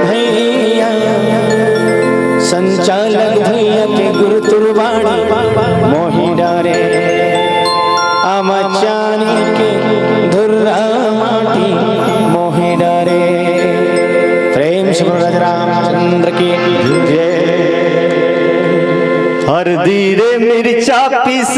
भैया, संचालक भैया के गुरु तुरबाणी मोहिड़ा रे, आमा चानी के धुर्रा माटी शिवराज रामचंद्र की जय। हर धीरे मिर्चा पीस